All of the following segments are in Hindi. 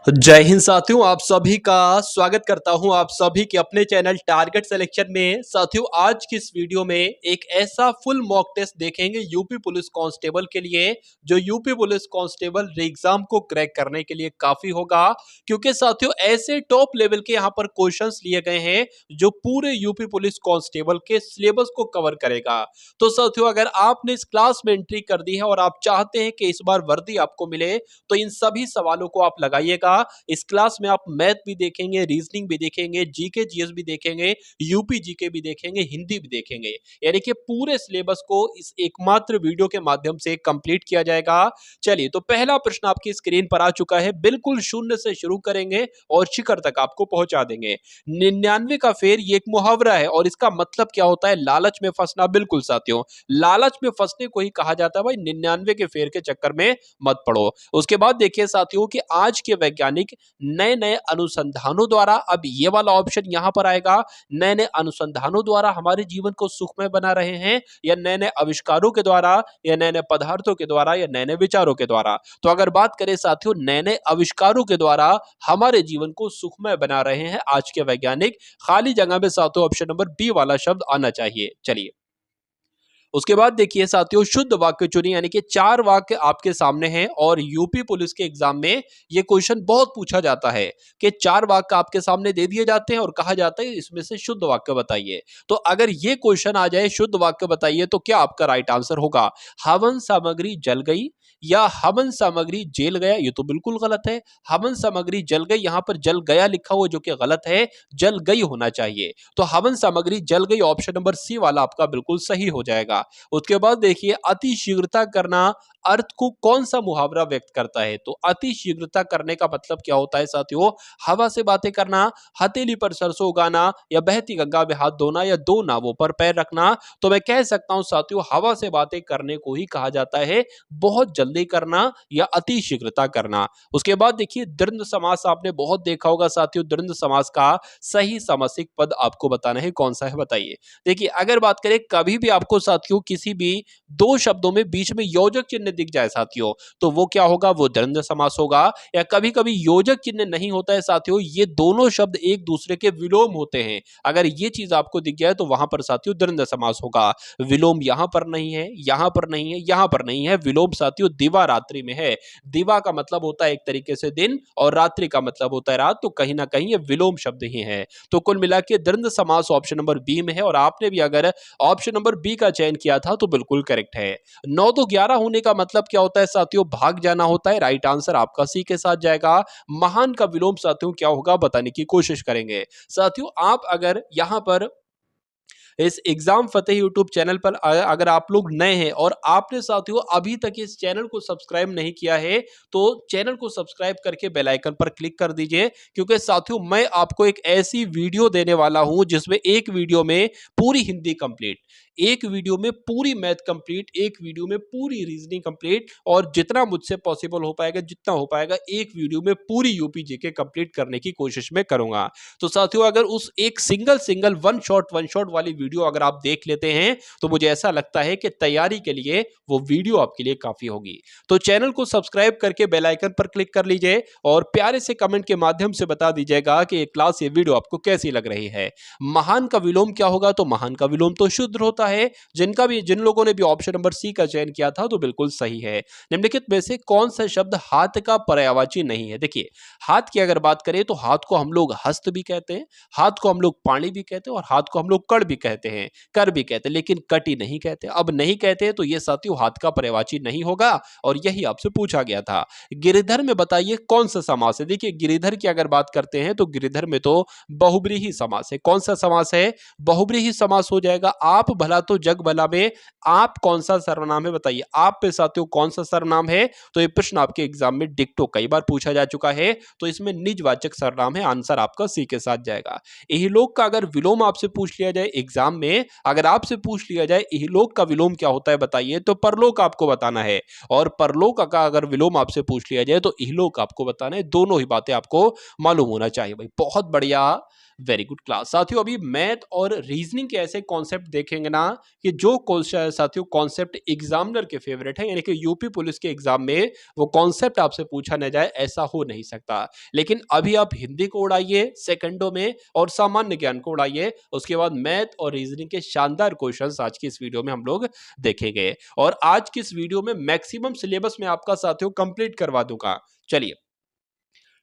जय हिंद साथियों, आप सभी का स्वागत करता हूं आप सभी के अपने चैनल टारगेट सिलेक्शन में। साथियों, आज की इस वीडियो में एक ऐसा फुल मॉक टेस्ट देखेंगे यूपी पुलिस कांस्टेबल के लिए, जो यूपी पुलिस कांस्टेबल एग्जाम को क्रैक करने के लिए काफी होगा। क्योंकि साथियों, ऐसे टॉप लेवल के यहां पर क्वेश्चंस लिए गए हैं जो पूरे यूपी पुलिस कांस्टेबल के सिलेबस को कवर करेगा। तो साथियों, अगर आपने इस क्लास में एंट्री कर दी है और आप चाहते हैं कि इस बार वर्दी आपको मिले, तो इन सभी सवालों को आप लगाइएगा। इस क्लास में आप मैथ भी देखेंगे, रीजनिंग भी देखेंगे, जीके जीएस भी देखेंगे, यूपी जीके भी देखेंगे, हिंदी भी देखेंगे। यानी कि पूरे सिलेबस को इस एकमात्र वीडियो के माध्यम से कंप्लीट किया जाएगा। चलिए, तो पहला प्रश्न आपकी स्क्रीन पर आ चुका है। बिल्कुल शून्य से शुरू करेंगे और शिखर तक आपको पहुंचा देंगे। 99 का फेर ये एक मुहावरा है और इसका मतलब क्या होता है? लालच में फंसना। बिल्कुल साथियों, लालच में फंसने को ही कहा जाता है भाई 99 के फेर के चक्कर में मत पड़ो। उसके बाद देखिए साथियों कि आज के वैज्ञानिक नए नए अनुसंधानों द्वारा, अब ये वाला ऑप्शन यहां पर आएगा, नए नए अनुसंधानों द्वारा हमारे जीवन को सुखमय बना रहे हैं, या नए नए आविष्कारों के द्वारा, या नए नए पदार्थों के द्वारा, या नए नए विचारों के द्वारा। तो अगर बात करें साथियों, नए नए आविष्कारों के द्वारा हमारे जीवन को सुखमय बना रहे हैं आज के वैज्ञानिक। खाली जगह में साथियों ऑप्शन नंबर बी वाला शब्द आना चाहिए। चलिए, उसके बाद देखिए साथियों, शुद्ध वाक्य चुनिए। यानी कि 4 वाक्य आपके सामने हैं और यूपी पुलिस के एग्जाम में ये क्वेश्चन बहुत पूछा जाता है कि 4 वाक्य आपके सामने दे दिए जाते हैं और कहा जाता है इसमें से शुद्ध वाक्य बताइए। तो अगर ये क्वेश्चन आ जाए शुद्ध वाक्य बताइए, तो क्या आपका राइट आंसर होगा? हवन सामग्री जल गई या हवन सामग्री जेल गया? ये तो बिल्कुल गलत है। हवन सामग्री जल गई, यहां पर जल गया लिखा हुआ जो कि गलत है, जल गई होना चाहिए। तो हवन सामग्री जल गई, ऑप्शन नंबर सी वाला आपका बिल्कुल सही हो जाएगा। उसके बाद देखिए, अति शीघ्रता करना अर्थ को कौन सा मुहावरा व्यक्त करता है? तो अति शीघ्रता करने का मतलब क्या होता है साथियों? हवा से बातें करना, हथेली पर सरसों उगाना, या बहती गंगा में हाथ धोना, या दो नावों पर पैर रखना। तो मैं कह सकता हूं साथियों, हवा से बातें करने को ही कहा जाता है बहुत जल्दी करना या अति शीघ्रता करना। उसके बाद देखिए, द्वंद्व समास आपने बहुत देखा होगा साथियों। द्वंद्व समास का सही समासिक पद आपको बताना है, कौन सा है बताइए। देखिए, अगर बात करें, कभी भी आपको साथियों किसी भी दो शब्दों में बीच में योजक चिन्ह दिख जाए साथियों, तो वो क्या होगा? वो द्वंद्व समास होगा। या कभी कभी योजक चिन्ह नहीं होता है साथियों, ये दोनों शब्द एक दूसरे के विलोम होते हैं, अगर ये चीज आपको दिख जाए तो वहां पर साथियों द्वंद्व समास होगा। विलोम यहां पर नहीं है, यहां पर नहीं है, यहां पर नहीं है। विलोम साथियों दिवा रात्रि में है। दिवा का मतलब होता है एक तरीके से दिन, और रात्रि का मतलब होता है रात, तो कहीं ना कहीं ये विलोम शब्द ही है। तो कुल मिला के द्वंद्व समास ऑप्शन नंबर बी में है, और आपने भी अगर ऑप्शन नंबर बी का चयन किया था तो बिल्कुल करेक्ट है। 9 तो 11 होने का मतलब क्या होता है साथियों? भाग जाना होता है। राइट आंसर आपका सी के साथ जाएगा। महान का विलोम साथियों क्या होगा बताने की कोशिश करेंगे। साथियों, आप अगर यहां पर इस एग्जाम फतेह यूट्यूब चैनल पर अगर आप लोग नए हैं और आपने साथियों अभी तक इस चैनल को सब्सक्राइब नहीं किया है, तो चैनल को सब्सक्राइब करके बेल आइकन पर क्लिक कर दीजिए। क्योंकि साथियों, मैं आपको एक ऐसी वीडियो देने वाला हूं जिसमें एक वीडियो में पूरी हिंदी कंप्लीट, एक वीडियो में पूरी मैथ कंप्लीट, एक वीडियो में पूरी रीजनिंग कंप्लीट, और जितना मुझसे पॉसिबल हो पाएगा, जितना हो पाएगा, एक वीडियो में पूरी यूपी जीके कंप्लीट करने की कोशिश में करूंगा। तो साथियों, अगर उस एक सिंगल वन शॉट वाली वीडियो अगर आप देख लेते हैं, तो मुझे ऐसा लगता है कि तैयारी के लिए वो वीडियो आपके लिए काफी होगी। तो चैनल को सब्सक्राइब करके बेल आइकन पर क्लिक कर लीजिए और प्यारे से कमेंट के माध्यम से बता दीजिएगा कि ये क्लास, ये वीडियो आपको कैसी लग रही है। महान का विलोम क्या होगा? तो महान का विलोम तो शुद्र होता है। जिन लोगों ने भी ऑप्शन नंबर सी का चयन किया था तो बिल्कुल सही है। निम्नलिखित में से कौन सा शब्द हाथ का पर्यायवाची नहीं है? देखिए, हाथ की अगर बात करें तो हाथ को हम लोग हस्त भी कहते हैं, हाथ को हम लोग पाणी भी कहते हैं, और हाथ को हम लोग कड़ भी कहते हैं, कर भी कहते हैं, लेकिन कटी नहीं कहते। अब नहीं कहते तो ये साथियों हाथ का पर्यायवाची नहीं होगा, और यही आपसे पूछा गया था। गिरिधर में बताइए कौन सा समास है? देखिए, गिरिधर की अगर बात करते हैं तो गिरिधर में तो बहुब्रीहि समास है। कौन सा समास है? बहुब्रीहि समास हो जाएगा। आप भला तो जग भला में आप कौन सा सर्वनाम है बताइए। आप पे साथियों कौन सा सर्वनाम है? तो ये प्रश्न आपके एग्जाम में डिक्टो कई बार पूछा जा चुका है, तो इसमें निजवाचक सर्वनाम है। आंसर आपका सी के साथ जाएगा। इहलोक का अगर विलोम आपसे पूछ लिया जाए एग्जाम में, अगर आपसे पूछ लिया जाए इहलोक का विलोम क्या होता है बताइए, तो परलोक आपको बताना है। और परलोक का अगर विलोम आपसे पूछ लिया जाए तो इहलोक आपको बताना है। दोनों ही बातें आपको मालूम होना चाहिए भाई। बहुत बढ़िया, वेरी गुड क्लास। साथियों अभी मैथ और रीजनिंग के ऐसे कॉन्सेप्ट देखेंगे ना कि जो साथियों कॉन्सेप्ट एग्जामिनर के फेवरेट है, यानी कि यूपी पुलिस के एग्जाम में वो कॉन्सेप्ट आपसे पूछा न जाए ऐसा हो नहीं सकता। लेकिन अभी आप हिंदी को उड़ाइए सेकंडों में और सामान्य ज्ञान को उड़ाइए, उसके बाद मैथ और रीजनिंग के शानदार क्वेश्चंस आज की इस वीडियो में हम लोग देखेंगे। और आज की इस वीडियो में मैक्सिमम सिलेबस में आपका साथियों कंप्लीट करवा दूंगा। चलिए,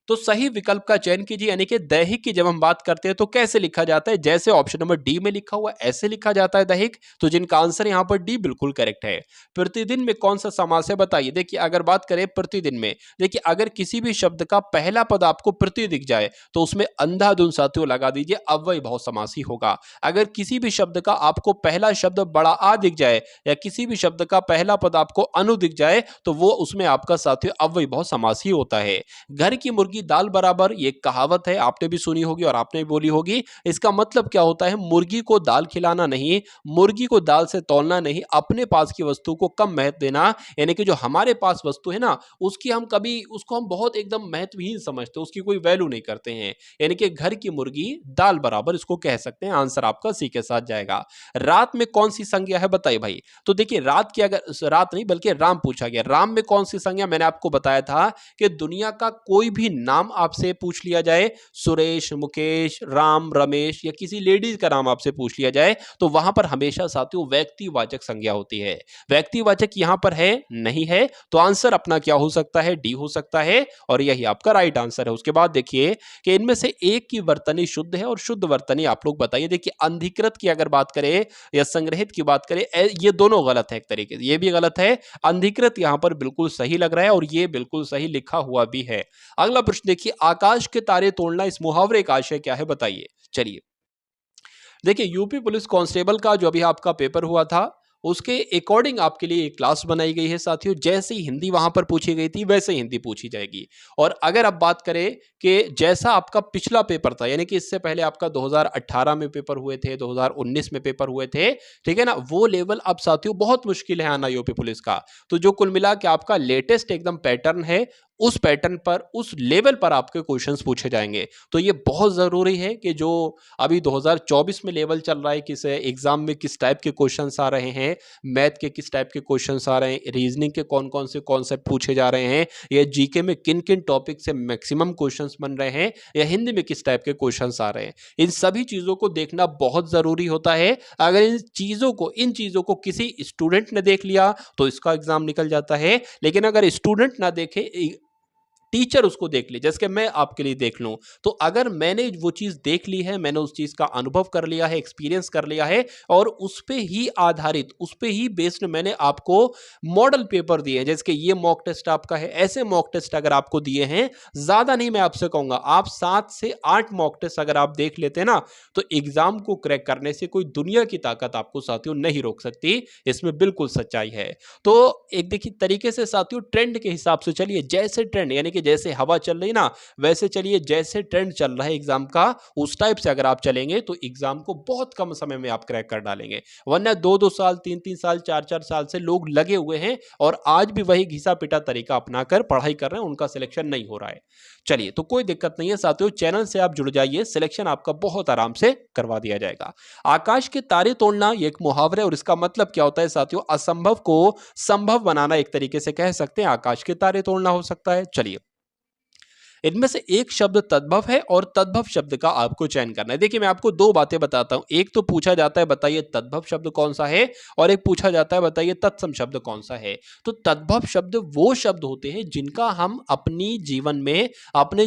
तो सही विकल्प का चयन कीजिए, यानी कि दैहिक की जब हम बात करते हैं तो कैसे लिखा जाता है, जैसे ऑप्शन नंबर डी में लिखा हुआ ऐसे लिखा जाता है दैहिक। तो जिनका आंसर यहां पर डी बिल्कुल करेक्ट है। प्रतिदिन में कौन सा समास है बताइए। देखिए अगर बात करें प्रतिदिन में, देखिए अगर किसी भी शब्द का पहला पद आपको प्रति दिख जाए तो उसमें अंधाधुंध साथियों लगा दीजिए, अव्ययी भाव समास ही होगा। अगर किसी भी शब्द का आपको पहला शब्द बड़ा आ दिख जाए या किसी भी शब्द का पहला पद आपको अनु दिख जाए तो वो उसमें आपका साथियों अव्ययी भाव समास ही होता है। घर की मुर्गी दाल बराबर, ये कहावत है, आपने भी सुनी होगी और आपने भी बोली होगी। इसका मतलब क्या होता है, मुर्गी को दाल खिलाना नहीं, मुर्गी को दाल से तौलना नहीं, अपने पास की वस्तु को कम महत्व देना। यानी कि जो हमारे पास वस्तु है ना उसकी हम कभी उसको हम बहुत एकदम महत्वहीन समझते हैं, उसकी कोई वैल्यू नहीं करते हैं। यानी कि घर की मुर्गी दाल बराबर इसको कह सकते हैं। आंसर आपका सी के साथ जाएगा। रात में कौन सी संज्ञा है बताइए भाई। तो देखिए रात की, अगर रात नहीं बल्कि राम पूछा गया, राम में कौन सी संज्ञा, मैंने आपको बताया था कि दुनिया का कोई भी नाम आपसे पूछ लिया जाए, सुरेश, मुकेश, राम, रमेश या किसी लेडीज का नाम आपसे पूछ लिया जाए तो वहां पर हमेशा साथियों व्यक्तिवाचक संज्ञा होती है। व्यक्तिवाचक यहां पर है नहीं है, तो आंसर अपना क्या हो सकता है, डी हो सकता है और यही आपका राइट आंसर है। उसके बाद देखिए कि इनमें से एक की वर्तनी शुद्ध है और शुद्ध वर्तनी आप लोग बताइए। देखिए अंधिकृत की अगर बात करें या संग्रहित की बात करें, ये दोनों गलत है एक तरीके से, ये भी गलत है। अंधिकृत यहां पर बिल्कुल सही लग रहा है और ये बिल्कुल सही लिखा हुआ भी है। अगला प्रश्न देखिए, आकाश के तारे तोड़ना, इस मुहावरे का आशय क्या है बताइए। चलिए, देखिए यूपी पुलिस कांस्टेबल का जो अभी आपका पेपर हुआ था उसके अकॉर्डिंग आपके लिए एक क्लास बनाई गई है साथियों। जैसे ही हिंदी वहां पर पूछी गई थी वैसे ही हिंदी पूछी जाएगी। और अगर आप बात करें कि जैसा आपका पिछला पेपर था, यानी कि इससे पहले आपका 2018 में पेपर हुए थे, 2019 में पेपर हुए थे, ठीक है ना, वो लेवल अब साथियों बहुत मुश्किल है आना यूपी पुलिस का। तो जो कुल मिला के आपका लेटेस्ट एकदम पैटर्न है, उस पैटर्न पर, उस लेवल पर आपके क्वेश्चंस पूछे जाएंगे। तो ये बहुत जरूरी है कि जो अभी 2024 में लेवल चल रहा है, किस एग्जाम में किस टाइप के क्वेश्चंस आ रहे हैं, मैथ के किस टाइप के क्वेश्चंस आ रहे हैं, रीजनिंग के कौन कौन से कॉन्सेप्ट पूछे जा रहे हैं, या जीके में किन किन टॉपिक से मैक्सिमम क्वेश्चंस बन रहे हैं, या हिंदी में किस टाइप के क्वेश्चंस आ रहे हैं, इन सभी चीजों को देखना बहुत जरूरी होता है। अगर इन चीजों को किसी स्टूडेंट ने देख लिया तो इसका एग्जाम निकल जाता है। लेकिन अगर स्टूडेंट ना देखे, टीचर उसको देख ले, जैसे कि मैं आपके लिए देख लूं, तो अगर मैंने वो चीज देख ली है, मैंने उस चीज का अनुभव कर लिया है, एक्सपीरियंस कर लिया है और उस पे ही आधारित, उस पे ही बेस्ड मैंने आपको मॉडल पेपर दिए हैं, जैसे कि ये मॉक टेस्ट आपका है, ऐसे मॉक टेस्ट अगर आपको दिए हैं, ज्यादा नहीं मैं आपसे कहूंगा, आप 7 से 8 मॉक टेस्ट अगर आप देख लेते हैं ना तो एग्जाम को क्रैक करने से कोई दुनिया की ताकत आपको साथियों नहीं रोक सकती। इसमें बिल्कुल सच्चाई है। तो एक देखिए तरीके से साथियों ट्रेंड के हिसाब से चलिए, जैसे ट्रेंड यानी कि जैसे हवा चल रही ना वैसे चलिए, जैसे ट्रेंड चल रहा है एग्जाम का उस टाइप से अगर आप चलेंगे तो एग्जाम को बहुत कम समय में आप क्रैक कर डालेंगे। वरना 2-2 साल, 3-3 साल, 4-4 साल से लोग लगे हुए हैं और आज भी वही घिसा पिटा तरीका अपनाकर पढ़ाई कर रहे हैं, उनका सिलेक्शन नहीं हो रहा है। चलिए, तो कोई दिक्कत नहीं है साथियों, चैनल से आप जुड़ जाइए, सिलेक्शन आपका बहुत आराम से करवा दिया जाएगा। आकाश के तारे तोड़ना ये एक मुहावरा है और इसका मतलब क्या होता है साथियों, असंभव को संभव बनाना, एक तरीके से कह सकते हैं आकाश के तारे तोड़ना हो सकता है। चलिए, इनमें से एक शब्द तद्भव है और तद्भव शब्द का आपको चयन करना है। देखिए मैं आपको दो बातें बताता हूं, एक तो पूछा जाता है बताइए तद्भव शब्द कौन सा है, और एक पूछा जाता है बताइए तत्सम शब्द कौन सा है। तो तद्भव शब्द वो शब्द होते हैं जिनका हम अपने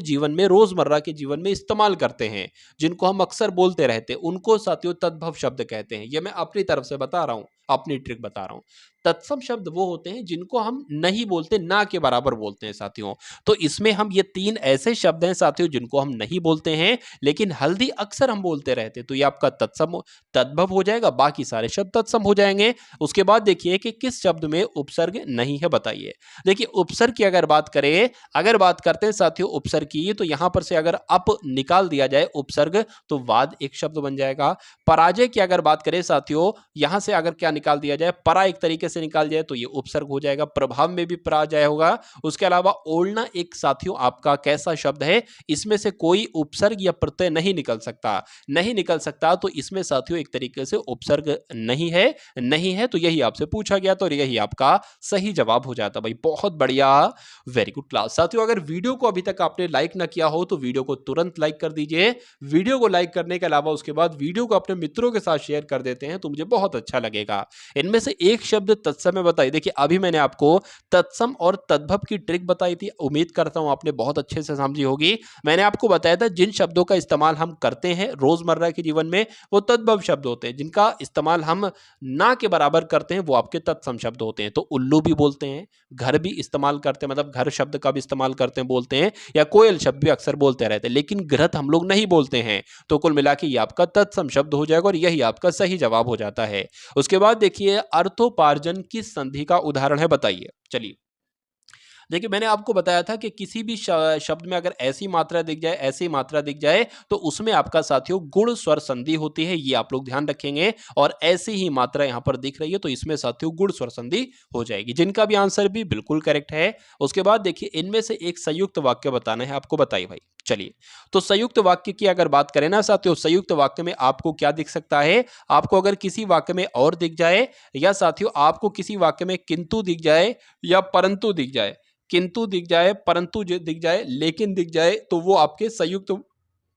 जीवन में रोजमर्रा के जीवन में इस्तेमाल करते हैं, जिनको हम अक्सर बोलते रहते हैं, उनको साथियों तद्भव शब्द कहते हैं। ये मैं अपनी तरफ से बता रहा हूं, अपनी ट्रिक बता रहा हूं। तत्सम शब्द वो होते हैं जिनको हम नहीं बोलते, ना के बराबर बोलते हैं साथियों। तो इसमें हम ये 3 ऐसे शब्द हैं साथियों जिनको हम नहीं बोलते हैं लेकिन हल्दी अक्सर हम बोलते रहते हैं, तो ये आपका तद्भव हो जाएगा, बाकी सारे शब्द तत्सम हो जाएंगे। उसके बाद देखिए कि किस शब्द में उपसर्ग नहीं है बताइए। देखिए उपसर्ग की अगर बात करते हैं साथियों उपसर्ग की, तो यहां पर से अगर अप निकाल दिया जाए उपसर्ग तो वाद एक शब्द बन जाएगा। पराजय की अगर बात करें साथियों, यहां से अगर क्या निकाल दिया जाए, परा एक तरीके से निकाल जाए तो ये उपसर्ग हो जाएगा, प्रभाव में भी प्रा जाए होगा। उसके अलावा ओढ़ना एक साथियों आपका कैसा शब्द है, इसमें से कोई उपसर्ग या प्रत्यय नहीं निकल सकता, नहीं निकल सकता, तो इसमें साथियों एक तरीके से उपसर्ग नहीं है, नहीं है, तो यही आपसे पूछा गया तो यही आपका सही जवाब हो जाता भाई। बहुत बढ़िया, वेरी गुड क्लास। साथियों अगर वीडियो को अभी तक आपने लाइक ना किया हो तो वीडियो को तुरंत लाइक कर दीजिए। वीडियो को लाइक करने के अलावा उसके बाद वीडियो को अपने मित्रों के साथ शेयर कर देते हैं तो मुझे बहुत अच्छा लगेगा। इनमें से एक शब्द तत्सम में बताइए। देखिए अभी मैंने आपको तत्सम और तद्भव की ट्रिक बताई थी, उम्मीद करता हूं आपने बहुत अच्छे से समझी होगी। मैंने आपको बताया था जिन शब्दों का इस्तेमाल हम करते हैं रोजमर्रा के जीवन में वो तद्भव शब्द होते हैं, जिनका इस्तेमाल हम ना के बराबर करते हैं वो आपके तत्सम शब्द होते हैं। तो उल्लू भी बोलते हैं, घर भी इस्तेमाल करते हैं, मतलब घर शब्द का भी इस्तेमाल करते हैं बोलते हैं, या कोयल शब्द भी अक्सर बोलते रहते हैं, लेकिन घृत हम लोग नहीं बोलते हैं। तो कुल मिला के ये आपका तत्सम शब्द हो जाएगा और यही आपका सही जवाब हो जाता है। उसके बाद देखिए अर्थोपार्जन किस संधि का उदाहरण है बताइए। चलिए देखिए मैंने आपको बताया था कि किसी भी शब्द में अगर ऐसी मात्रा दिख जाए, ऐसी मात्रा दिख जाए तो उसमें आपका साथियों गुण स्वर संधि होती है, ये आप लोग ध्यान रखेंगे। और ऐसी ही मात्रा यहां पर दिख रही है तो इसमें साथियों गुण स्वर संधि हो जाएगी, जिनका भी आंसर भी बिल्कुल करेक्ट है। उसके बाद देखिए इनमें से एक संयुक्त वाक्य बताना है आपको, बताइए भाई। चलिए तो संयुक्त वाक्य की अगर बात करें ना साथियों, संयुक्त वाक्य में आपको क्या दिख सकता है, आपको अगर किसी वाक्य में और दिख जाए, या साथियों आपको किसी वाक्य में किंतु दिख जाए या परंतु दिख जाए, किंतु दिख जाए, परंतु दिख जाए, लेकिन दिख जाए, तो वो आपके संयुक्त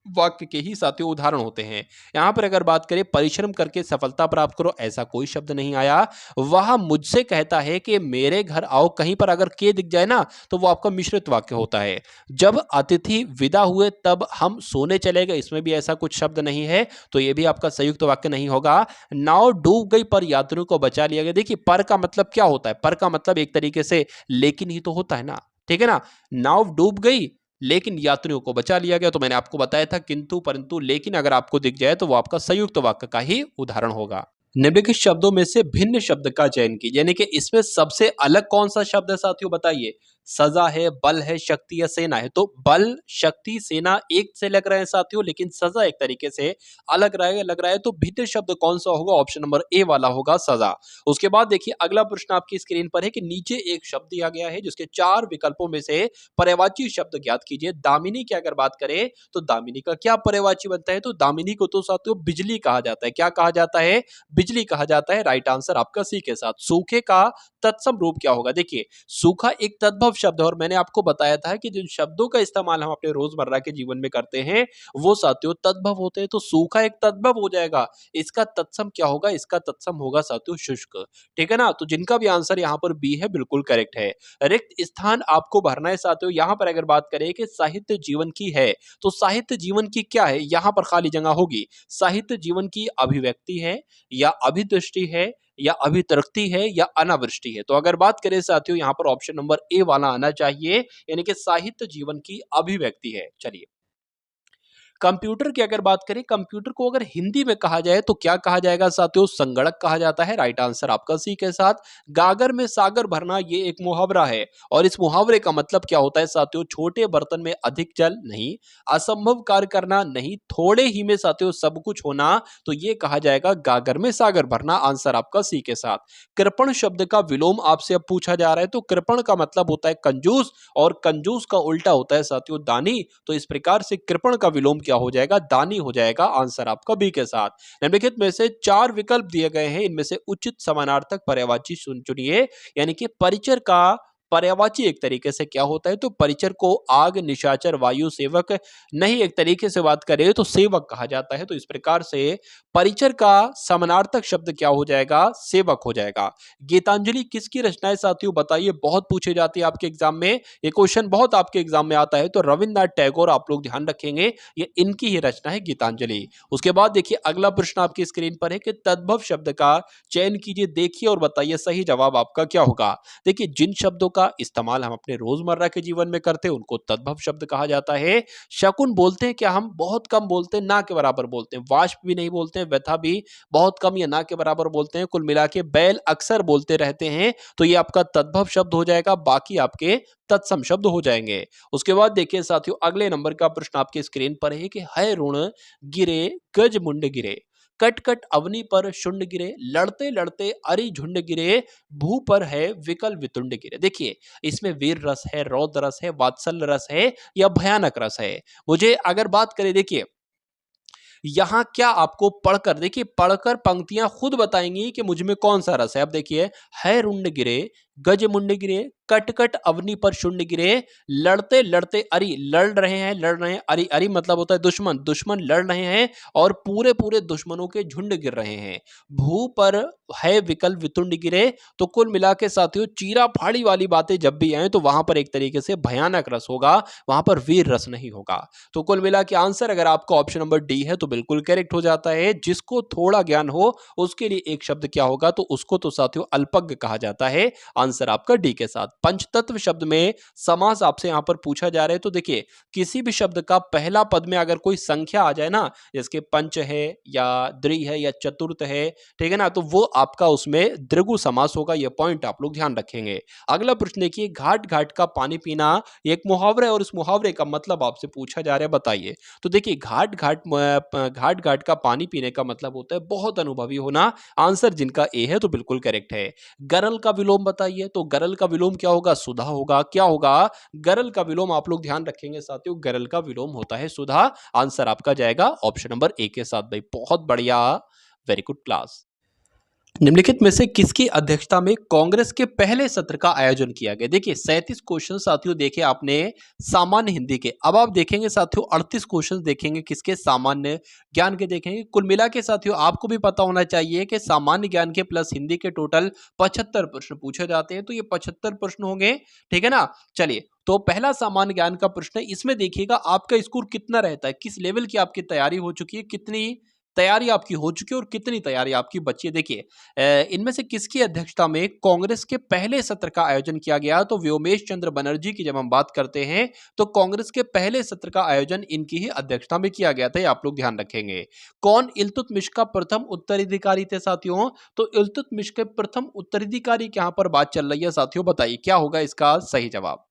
वाक्य के ही साथियों उदाहरण होते हैं। यहां पर अगर बात करें परिश्रम करके सफलता प्राप्त करो, ऐसा कोई शब्द नहीं आया। वह मुझसे कहता है कि मेरे घर आओ, कहीं पर अगर के दिख जाए ना तो वो आपका मिश्रित वाक्य होता है। जब अतिथि विदा हुए तब हम सोने चले गए, इसमें भी ऐसा कुछ शब्द नहीं है, तो ये भी आपका संयुक्त वाक्य नहीं होगा। नाव डूब गई पर यात्रियों को बचा लिया गया। देखिए पर का मतलब क्या होता है, पर का मतलब एक तरीके से लेकिन ही तो होता है ना, ठीक है ना। नाव डूब गई लेकिन यात्रियों को बचा लिया गया, तो मैंने आपको बताया था किंतु परंतु लेकिन अगर आपको दिख जाए तो वो आपका संयुक्त वाक्य का ही उदाहरण होगा। निम्नलिखित शब्दों में से भिन्न शब्द का चयन कीजिए, यानी कि इसमें सबसे अलग कौन सा शब्द है साथियों बताइए। सजा है, बल है, शक्ति या सेना है। तो बल शक्ति सेना एक से लग रहे हैं साथियों, लेकिन सजा एक तरीके से अलग लग रहा है, तो भिन्न शब्द कौन सा होगा, ऑप्शन नंबर ए वाला होगा सजा। उसके बाद देखिए अगला प्रश्न आपकी स्क्रीन पर है कि नीचे एक शब्द दिया गया है जिसके 4 विकल्पों में से पर्यायवाची शब्द ज्ञात कीजिए। दामिनी की अगर बात करें तो दामिनी का क्या पर्यायवाची बनता है, तो दामिनी को तो साथियों बिजली कहा जाता है। क्या कहा जाता है, बिजली कहा जाता है। राइट आंसर आपका सी के साथ। सूखे का तत्सम रूप क्या होगा, देखिए सूखा एक तद्भव शब्द है और मैंने आपको बताया था कि जिन शब्दों का इस्तेमाल हम अपने रोजमर्रा के जीवन में करते हैं वो साथियों तद्भव होते हैं, तो सूखा एक तद्भव हो जाएगा। इसका तत्सम क्या होगा, इसका तत्सम होगा साथियों शुष्क, ठीक है ना। तो जिनका भी आंसर यहाँ पर बी है बिल्कुल करेक्ट है। रिक्त स्थान आपको भरना है साथियों। यहाँ पर अगर बात करें कि साहित्य जीवन की है, तो साहित्य जीवन की क्या है, यहाँ पर खाली जगह होगी। साहित्य जीवन की अभिव्यक्ति है या अभिदृष्टि है या अभितृप्ति है या अनावृष्टि है। तो अगर बात करें साथियों यहाँ पर ऑप्शन नंबर ए वाला आना चाहिए, यानी कि साहित्य जीवन की अभिव्यक्ति है। चलिए कंप्यूटर की अगर बात करें, कंप्यूटर को अगर हिंदी में कहा जाए तो क्या कहा जाएगा साथियों, संगणक कहा जाता है। राइट आंसर आपका सी के साथ। गागर में सागर भरना ये एक मुहावरा है और इस मुहावरे का मतलब क्या होता है साथियों, छोटे बर्तन में अधिक जल नहीं, असंभव कार्य करना नहीं, थोड़े ही में साथियों सब कुछ होना, तो ये कहा जाएगा गागर में सागर भरना। आंसर आपका सी के साथ। कृपण शब्द का विलोम आपसे अब पूछा जा रहा है, तो कृपण का मतलब होता है कंजूस और कंजूस का उल्टा होता है साथियों दानी, तो इस प्रकार से कृपण का विलोम क्या हो जाएगा, दानी हो जाएगा। आंसर आपका बी के साथ। निम्नलिखित में से 4 विकल्प दिए गए हैं, इनमें से उचित समानार्थक पर्यायवाची चुनिए। यानी कि परिचर का पर्यायवाची एक तरीके से क्या होता है, तो परिचर को आग निशाचर वायु सेवक नहीं, एक तरीके से बात करें तो सेवक कहा जाता है। तो इस प्रकार से परिचर का समानार्थक शब्द क्या हो जाएगा, सेवक हो जाएगा। गीतांजलि किसकी रचना है साथियों बताइए, बहुत पूछे जाती है आपके एग्जाम में, ये क्वेश्चन बहुत आपके एग्जाम में आता है। तो रविन्द्रनाथ टैगोर आप लोग ध्यान रखेंगे, ये इनकी ही रचना है गीतांजलि। उसके बाद देखिए अगला प्रश्न आपकी स्क्रीन पर है कि तद्भव शब्द का चयन कीजिए, देखिए और बताइए सही जवाब आपका क्या होगा। देखिए जिन शब्दों का इस्तेमाल हम अपने रोजमर्रा के जीवन में करते हैं उनको तद्भव शब्द कहा जाता है। शकुन बोलते हैं क्या, हम बहुत कम बोलते हैं, ना के बराबर बोलते हैं। वाष्प भी नहीं बोलते हैं, व्यथा भी बहुत कम या ना के बराबर बोलते हैं। कुल मिला के बैल अक्सर बोलते रहते हैं, तो ये आपका तद्भव शब्द हो जाएगा, बाकी आपके तत्सम शब्द हो जाएंगे। उसके बाद देखिए साथियों अगले नंबर का प्रश्न आपके स्क्रीन पर है कि है ऋण गिरे गज मुंड गिरे। कट कट अवनी पर शुंड गिरे, लड़ते लड़ते अरि झुंड गिरे, भू पर है विकल वितुंड गिरे। देखिए, इसमें वीर रस है, रौद्र रस है, वात्सल्य रस है या भयानक रस है। मुझे अगर बात करें, देखिए यहां क्या आपको पढ़कर, देखिए पढ़कर पंक्तियां खुद बताएंगी कि मुझ में कौन सा रस है। अब देखिए, है रुंड गिरे, गज मुंड गिरे, कट कट अवनी पर शुंड गिरे, लड़ते लड़ते अरि, लड़ रहे हैं, लड़ रहे हैं, अरि अरि मतलब होता है दुश्मन, दुश्मन लड़ रहे हैं और पूरे पूरे दुश्मनों के झुंड गिर रहे हैं। भू पर है विकल वितुंड गिरे। तो कुल मिला के साथियों, चीरा फाड़ी वाली बातें जब भी आए तो वहां पर एक तरीके से भयानक रस होगा, वहां पर वीर रस नहीं होगा। तो कुल मिला के आंसर अगर आपका ऑप्शन नंबर डी है तो बिल्कुल करेक्ट हो जाता है। जिसको थोड़ा ज्ञान हो उसके लिए एक शब्द क्या होगा, तो उसको तो साथियों अल्पज्ञ कहा जाता है। आंसर आपका डी के साथ। पंचतत्व शब्द में समास आपसे यहां पर पूछा जा रहा है, तो देखिए किसी भी शब्द का पहला पद में अगर कोई संख्या आ जाए ना, जैसे पंच है या द्वि है या चतुर्थ है, ठीक है ना, तो वो आपका उसमें द्विगु समास होगा। यह पॉइंट आप लोग ध्यान रखेंगे। अगला प्रश्न देखिए, घाट घाट का पानी पीना, एक मुहावरा है और इस मुहावरे का मतलब आपसे पूछा जा रहा है, बताइए। तो देखिए, घाट घाट का पानी पीने का मतलब होता है बहुत अनुभवी होना। आंसर जिनका ए है तो बिल्कुल करेक्ट है। गरल का विलोम बताइए, तो गरल का विलोम क्या होगा, सुधा होगा। क्या होगा, गरल का विलोम आप लोग ध्यान रखेंगे साथियों, गरल का विलोम होता है सुधा। आंसर आपका जाएगा ऑप्शन नंबर ए के साथ। भाई बहुत बढ़िया, वेरी गुड क्लास। निम्नलिखित में से किसकी अध्यक्षता में कांग्रेस के पहले सत्र का आयोजन किया गया। देखिए 37 क्वेश्चन साथियों देखे आपने सामान्य हिंदी के। अब आप देखेंगे साथियों 38 क्वेश्चन देखेंगे किसके, सामान्य ज्ञान के देखेंगे। कुल मिला के साथियों आपको भी पता होना चाहिए कि सामान्य ज्ञान के प्लस हिंदी के टोटल 75 प्रश्न पूछे जाते हैं, तो ये 75 प्रश्न होंगे, ठीक है ना। चलिए, तो पहला सामान्य ज्ञान का प्रश्न है, इसमें देखिएगा आपका स्कोर कितना रहता है, किस लेवल की आपकी तैयारी हो चुकी है, कितनी तैयारी आपकी हो चुकी है और कितनी तैयारी आपकी बची है। देखिए इनमें से किसकी अध्यक्षता में कांग्रेस के पहले सत्र का आयोजन किया गया, तो व्योमेश चंद्र बनर्जी की जब हम बात करते हैं तो कांग्रेस के पहले सत्र का आयोजन इनकी ही अध्यक्षता में किया गया था, ये आप लोग ध्यान रखेंगे। कौन इल्तुतमिश का प्रथम उत्तराधिकारी थे साथियों, तो इल्तुतमिश के प्रथम उत्तराधिकारी के यहां पर बात चल रही है साथियों, बताइए क्या होगा इसका सही जवाब।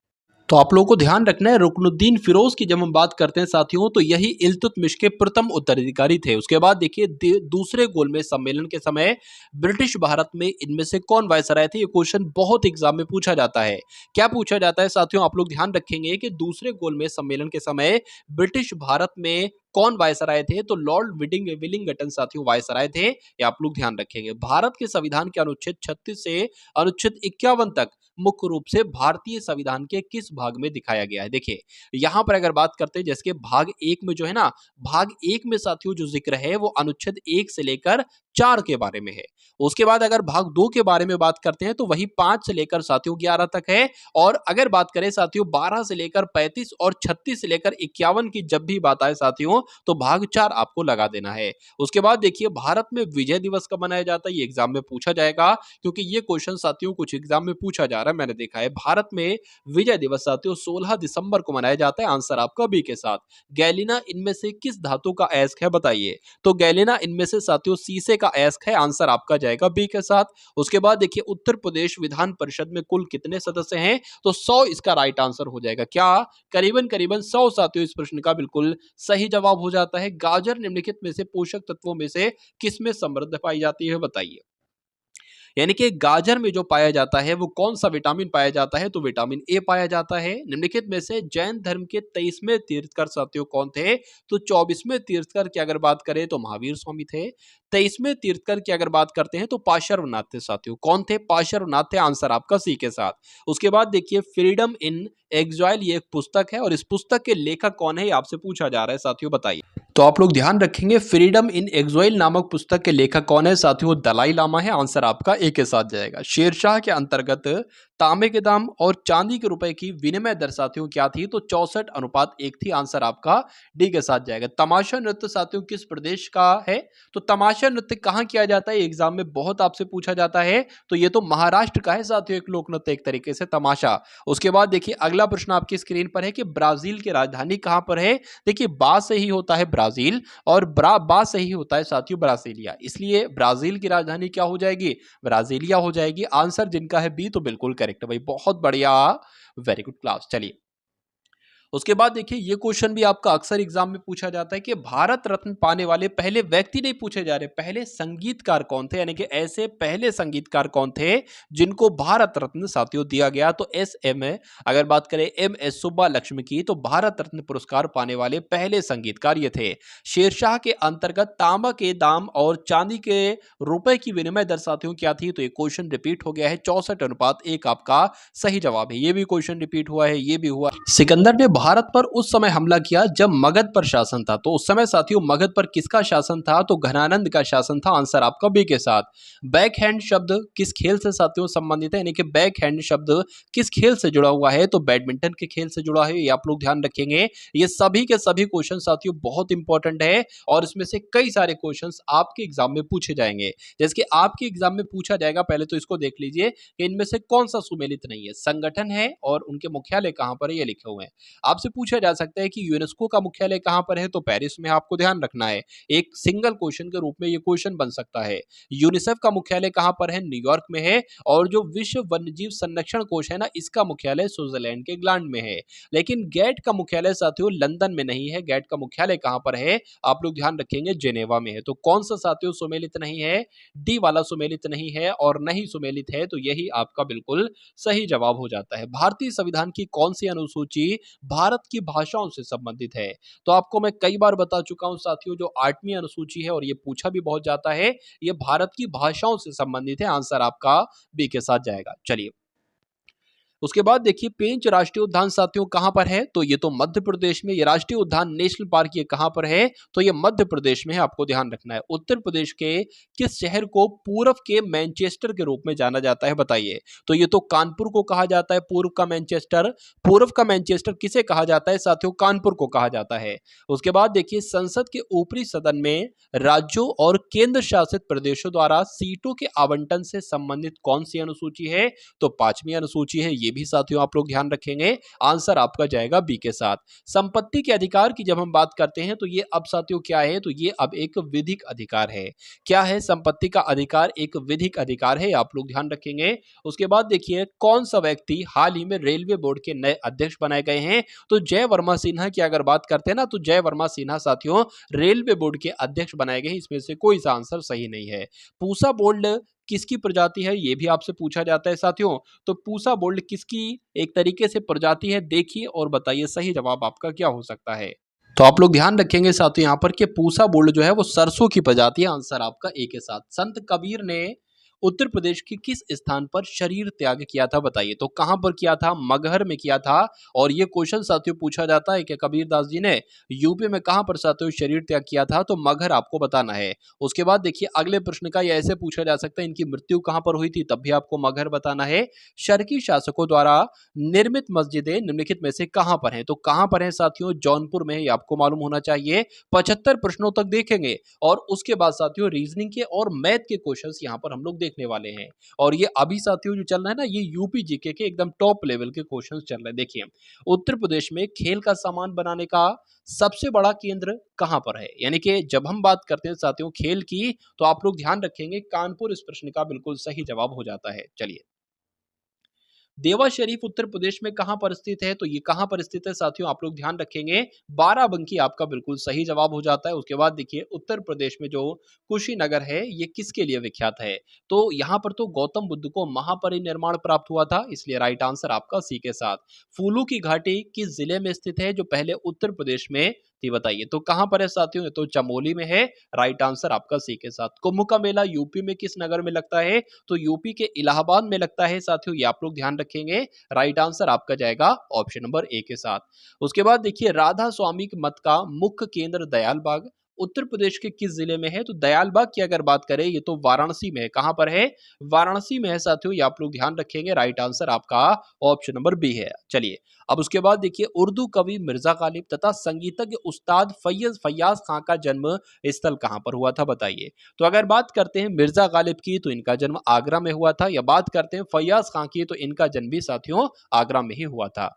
तो आप लोगों को ध्यान रखना है, रुकनुद्दीन फिरोज की जब हम बात करते हैं साथियों तो यही इल्तुतमिश के प्रथम उत्तराधिकारी थे। उसके बाद देखिए दूसरे गोलमेज सम्मेलन के समय ब्रिटिश भारत में इनमें से कौन वायसराय थे, ये क्वेश्चन बहुत एग्जाम में पूछा जाता है। क्या पूछा जाता है साथियों, आप लोग ध्यान रखेंगे कि दूसरे गोलमेज सम्मेलन के समय ब्रिटिश भारत में कौन वायसराय थे, तो लॉर्ड विलिंगटन साथियों वायसराय थे, ये आप लोग ध्यान रखेंगे। भारत के संविधान के अनुच्छेद 36 से अनुच्छेद 51 तक मुख्य रूप से भारतीय संविधान के किस भाग में दिखाया गया है। देखिए यहां पर अगर बात करते हैं, जैसे भाग 1 में जो है ना, भाग 1 में साथियों जो जिक्र है वो अनुच्छेद 1 से लेकर 4 के बारे में है। उसके बाद अगर भाग 2 के बारे में बात करते हैं तो वही 5 से लेकर साथियों 11 तक है। और अगर बात करें साथियों 12 से लेकर 35 और 36 से लेकर 51 की जब भी बात आए साथियों तो भाग 4 आपको लगा देना है। उसके बाद देखिए भारत में विजय दिवस कब मनाया जाता है, ये एग्जाम में पूछा जाएगा, क्योंकि ये क्वेश्चन साथियों कुछ एग्जाम में पूछा जा रहा है, मैंने देखा है। भारत में विजय दिवस साथियों 16 दिसंबर को मनाया जाता है। आंसर आपका बी के साथ। गैलिना इनमें से किस धातु का अयस्क है, बताइए। तो गैलिना इनमें से साथियों शीशे का अयस्क है। आंसर आपका जाएगा बी के साथ। उसके बाद देखिए उत्तर प्रदेश विधान परिषद में कुल कितने सदस्य हैं, तो 100 इसका राइट आंसर हो जाएगा। क्या करीबन करीबन 100 साथियों इस प्रश्न का बिल्कुल सही जवाब हो जाता है। गाजर निम्नलिखित में से पोषक तत्वों में से किसमें समृद्ध पाई जाती है, बताइए। यानी कि गाजर में जो पाया जाता है वो कौन सा विटामिन पाया जाता है, तो विटामिन ए पाया जाता है। निम्नलिखित में से जैन धर्म के 23वें तीर्थकर साथियों कौन थे, तो 24वें तीर्थकर की अगर बात करें तो महावीर स्वामी थे। 23वें तीर्थकर की अगर बात करते हैं तो पार्श्वनाथ थे साथियों। कौन थे, पार्श्वनाथ थे। आंसर आपका सी के साथ। उसके बाद देखिए फ्रीडम इन एग्जाइल ये एक पुस्तक है और इस पुस्तक के लेखक कौन है, आपसे पूछा जा रहा है साथियों, बताइए। तो आप लोग ध्यान रखेंगे फ्रीडम इन एग्जाइल नामक पुस्तक के लेखक कौन है साथियों, दलाई लामा है। आंसर आपका ए के साथ जाएगा। शेरशाह के अंतर्गत तांबे के दाम और चांदी के रुपए की विनिमय दर साथियों क्या थी, तो 64:1 थी। आंसर आपका डी के साथ जाएगा। तमाशा नृत्य साथियों किस प्रदेश का है, तो तमाशा नृत्य कहां किया जाता है, एग्जाम में बहुत आपसे पूछा जाता है। तो ये तो महाराष्ट्र का है साथियों, एक लोक नृत्य एक तरीके से तमाशा। उसके बाद देखिए अगला प्रश्न आपकी स्क्रीन पर है कि ब्राजील की राजधानी कहां पर है। देखिए बा से ही होता है ब्राजील और बा से ही होता है साथियों ब्रासीलिया, इसलिए ब्राजील की राजधानी क्या हो जाएगी, ब्राजीलिया हो जाएगी। आंसर जिनका है बी तो बिल्कुल करेक्ट है भाई, बहुत बढ़िया, वेरी गुड क्लास। चलिए उसके बाद देखिए ये क्वेश्चन भी आपका अक्सर एग्जाम में पूछा जाता है कि भारत रत्न पाने वाले पहले व्यक्ति नहीं पूछे जा रहे, पहले संगीतकार कौन थे, यानी कि ऐसे पहले संगीतकार कौन थे जिनको भारत रत्न साथियों दिया गया। तो एस एम है, अगर बात करें एम एस सुब्बा लक्ष्मी की, तो भारत रत्न पुरस्कार पाने वाले पहले संगीतकार ये थे। शेरशाह के अंतर्गत तांबा के दाम और चांदी के रुपए की विनिमय दर साथियों क्या थी, तो ये क्वेश्चन रिपीट हो गया है, 64:1 आपका सही जवाब है। ये भी क्वेश्चन रिपीट हुआ है, ये भी हुआ। सिकंदर ने भारत पर उस समय हमला किया जब मगध पर शासन था, तो उस समय साथियों मगध पर किसका शासन था, तो घनानंद का शासन था। आंसर आपका बी के साथ। बैक हैंड शब्द किस खेल से साथियों संबंधित है, यानी कि बैक हैंड शब्द किस खेल से जुड़ा हुआ है, तो बैडमिंटन के खेल से जुड़ा है, ये आप लोग ध्यान रखेंगे। ये सभी के सभी क्वेश्चन साथियों बहुत इंपॉर्टेंट है और इसमें से कई सारे क्वेश्चन आपके एग्जाम में पूछे जाएंगे। जैसे कि आपके एग्जाम में पूछा जाएगा, पहले तो इसको देख लीजिए कि इनमें से कौन सा सुमेलित नहीं है, संगठन है और उनके मुख्यालय कहां पर है, ये लिखे हुए हैं। आपसे पूछा जा सकता है कि यूनेस्को का मुख्यालय कहां पर है, तो पेरिस में, आपको ध्यान रखना है। एक सिंगल क्वेश्चन के रूप में ये क्वेश्चन बन सकता है। यूनिसेफ का मुख्यालय कहां पर है, न्यूयॉर्क में है। और जो विश्व वन्यजीव संरक्षण कोष है ना, इसका मुख्यालय स्विट्जरलैंड के ग्लांड में है। लेकिन गैट का मुख्यालय साथियों लंदन में नहीं है। गैट का मुख्यालय कहां पर है, आप लोग ध्यान रखेंगे, जेनेवा में है। तो कौन सा साथियों सुमेलित नहीं है, डी वाला सुमेलित नहीं है और नहीं सुमेलित है, तो यही आपका बिल्कुल सही जवाब हो जाता है। भारतीय संविधान की कौन सी अनुसूची भारत की भाषाओं से संबंधित है, तो आपको मैं कई बार बता चुका हूं साथियों, जो 8वीं अनुसूची है और ये पूछा भी बहुत जाता है, ये भारत की भाषाओं से संबंधित है। आंसर आपका बी के साथ जाएगा। चलिए उसके बाद देखिए पेंच राष्ट्रीय उद्यान साथियों कहां पर है, तो ये तो मध्य प्रदेश में। ये राष्ट्रीय उद्यान नेशनल पार्क ये कहां पर है, तो ये मध्य प्रदेश में है, आपको ध्यान रखना है। उत्तर प्रदेश के किस शहर को पूर्व के मैनचेस्टर के रूप में जाना जाता है, बताइए। तो ये तो कानपुर को कहा जाता है पूर्व का मैनचेस्टर। पूर्व का मैनचेस्टर किसे कहा जाता है साथियों, कानपुर को कहा जाता है। उसके बाद देखिए संसद के ऊपरी सदन में राज्यों और केंद्र शासित प्रदेशों द्वारा सीटों के आवंटन से संबंधित कौन सी अनुसूची है, तो 5वीं अनुसूची है। ये भी साथियों आप लोग ध्यान रखेंगे। आंसर आपका जाएगा बी के साथ। संपत्ति के अधिकार की जब हम बात करते हैं, तो ये अब साथियों क्या है, तो ये अब एक विधिक अधिकार है। क्या है, संपत्ति का अधिकार एक विधिक अधिकार है, आप लोग ध्यान रखेंगे। उसके बाद देखिए कौन सा व्यक्ति हाल ही में रेलवे बोर्ड के नए अध्यक्ष बनाए गए हैं, तो जय वर्मा सिन्हा की अगर बात करते हैं ना, तो जय वर्मा सिन्हा साथियों रेलवे बोर्ड के अध्यक्ष बनाए गए हैं। इसमें से कोई सा आंसर सही नहीं है। पूसा बोल्ड किसकी प्रजाति है, ये भी आपसे पूछा जाता है साथियों। तो पूसा बोल्ड किसकी एक तरीके से प्रजाति है, देखिए और बताइए सही जवाब आपका क्या हो सकता है। तो आप लोग ध्यान रखेंगे साथियों यहाँ पर कि पूसा बोल्ड जो है वो सरसों की प्रजाति है। आंसर आपका ए के साथ। संत कबीर ने उत्तर प्रदेश के किस स्थान पर शरीर त्याग किया था, बताइए। तो कहां पर किया था, मगहर में किया था। और ये क्वेश्चन साथियों पूछा जाता है कि कबीरदास जी ने यूपी में कहां पर साथियों शरीर त्याग किया था, तो मगहर आपको बताना है। उसके बाद देखिए अगले प्रश्न का ये ऐसे पूछा जा सकता है, इनकी मृत्यु कहां पर हुई थी, तब भी आपको मगहर बताना है। शर्की शासकों द्वारा निर्मित मस्जिदें निम्नलिखित में से कहां पर हैं, तो कहां पर है साथियों, जौनपुर में, ये आपको मालूम होना चाहिए। 75 प्रश्नों तक देखेंगे और उसके बाद साथियों रीजनिंग के और मैथ के क्वेश्चंस यहां पर हम लोग देखने वाले हैं। और ये अभी साथियों जो चल रहा है ना, ये यूपी जीके के एकदम टॉप लेवल के क्वेश्चंस चल रहे हैं। देखिए उत्तर प्रदेश में खेल का सामान बनाने का सबसे बड़ा केंद्र कहां पर है, यानी कि जब हम बात करते हैं साथियों खेल की, तो आप लोग ध्यान रखेंगे कानपुर इस प्रश्न का बिल्कुल सही जवाब हो जाता है। चलिए देवा शरीफ उत्तर प्रदेश में कहां पर स्थित है, तो ये कहां पर स्थित है साथियों, आप लोग ध्यान रखेंगे बाराबंकी आपका बिल्कुल सही जवाब हो जाता है। उसके बाद देखिए उत्तर प्रदेश में जो कुशीनगर है ये किसके लिए विख्यात है, तो यहां पर तो गौतम बुद्ध को महापरिनिर्वाण प्राप्त हुआ था, इसलिए राइट आंसर आपका सी के साथ। फूलों की घाटी किस जिले में स्थित है, जो पहले उत्तर प्रदेश में थी, बताइए। तो कहां पर है साथियों, ये तो चमोली में है, राइट आंसर आपका सी के साथ। कुंभ का मेला यूपी में किस नगर में लगता है, तो यूपी के इलाहाबाद में लगता है साथियों, ये आप लोग ध्यान रखेंगे। राइट आंसर आपका जाएगा ऑप्शन नंबर ए के साथ। उसके बाद देखिए राधा स्वामी मत का मुख्य केंद्र दयालबाग उत्तर प्रदेश के किस जिले में है, तो दयालबाग की अगर बात करें ये तो वाराणसी में है। कहां पर है, वाराणसी में है साथियों, ये आप लोग ध्यान रखेंगे। राइट आंसर आपका ऑप्शन नंबर बी है। चलिए अब उसके बाद देखिए उर्दू कवि मिर्जा गालिब तथा संगीतज्ञ उस्ताद फैयाज खां का जन्म स्थल कहां पर हुआ था, बताइए। तो अगर बात करते हैं मिर्जा गालिब की, तो इनका जन्म आगरा में हुआ था, या बात करते हैं फैयाज खां की, तो इनका जन्म भी साथियों आगरा में ही हुआ था।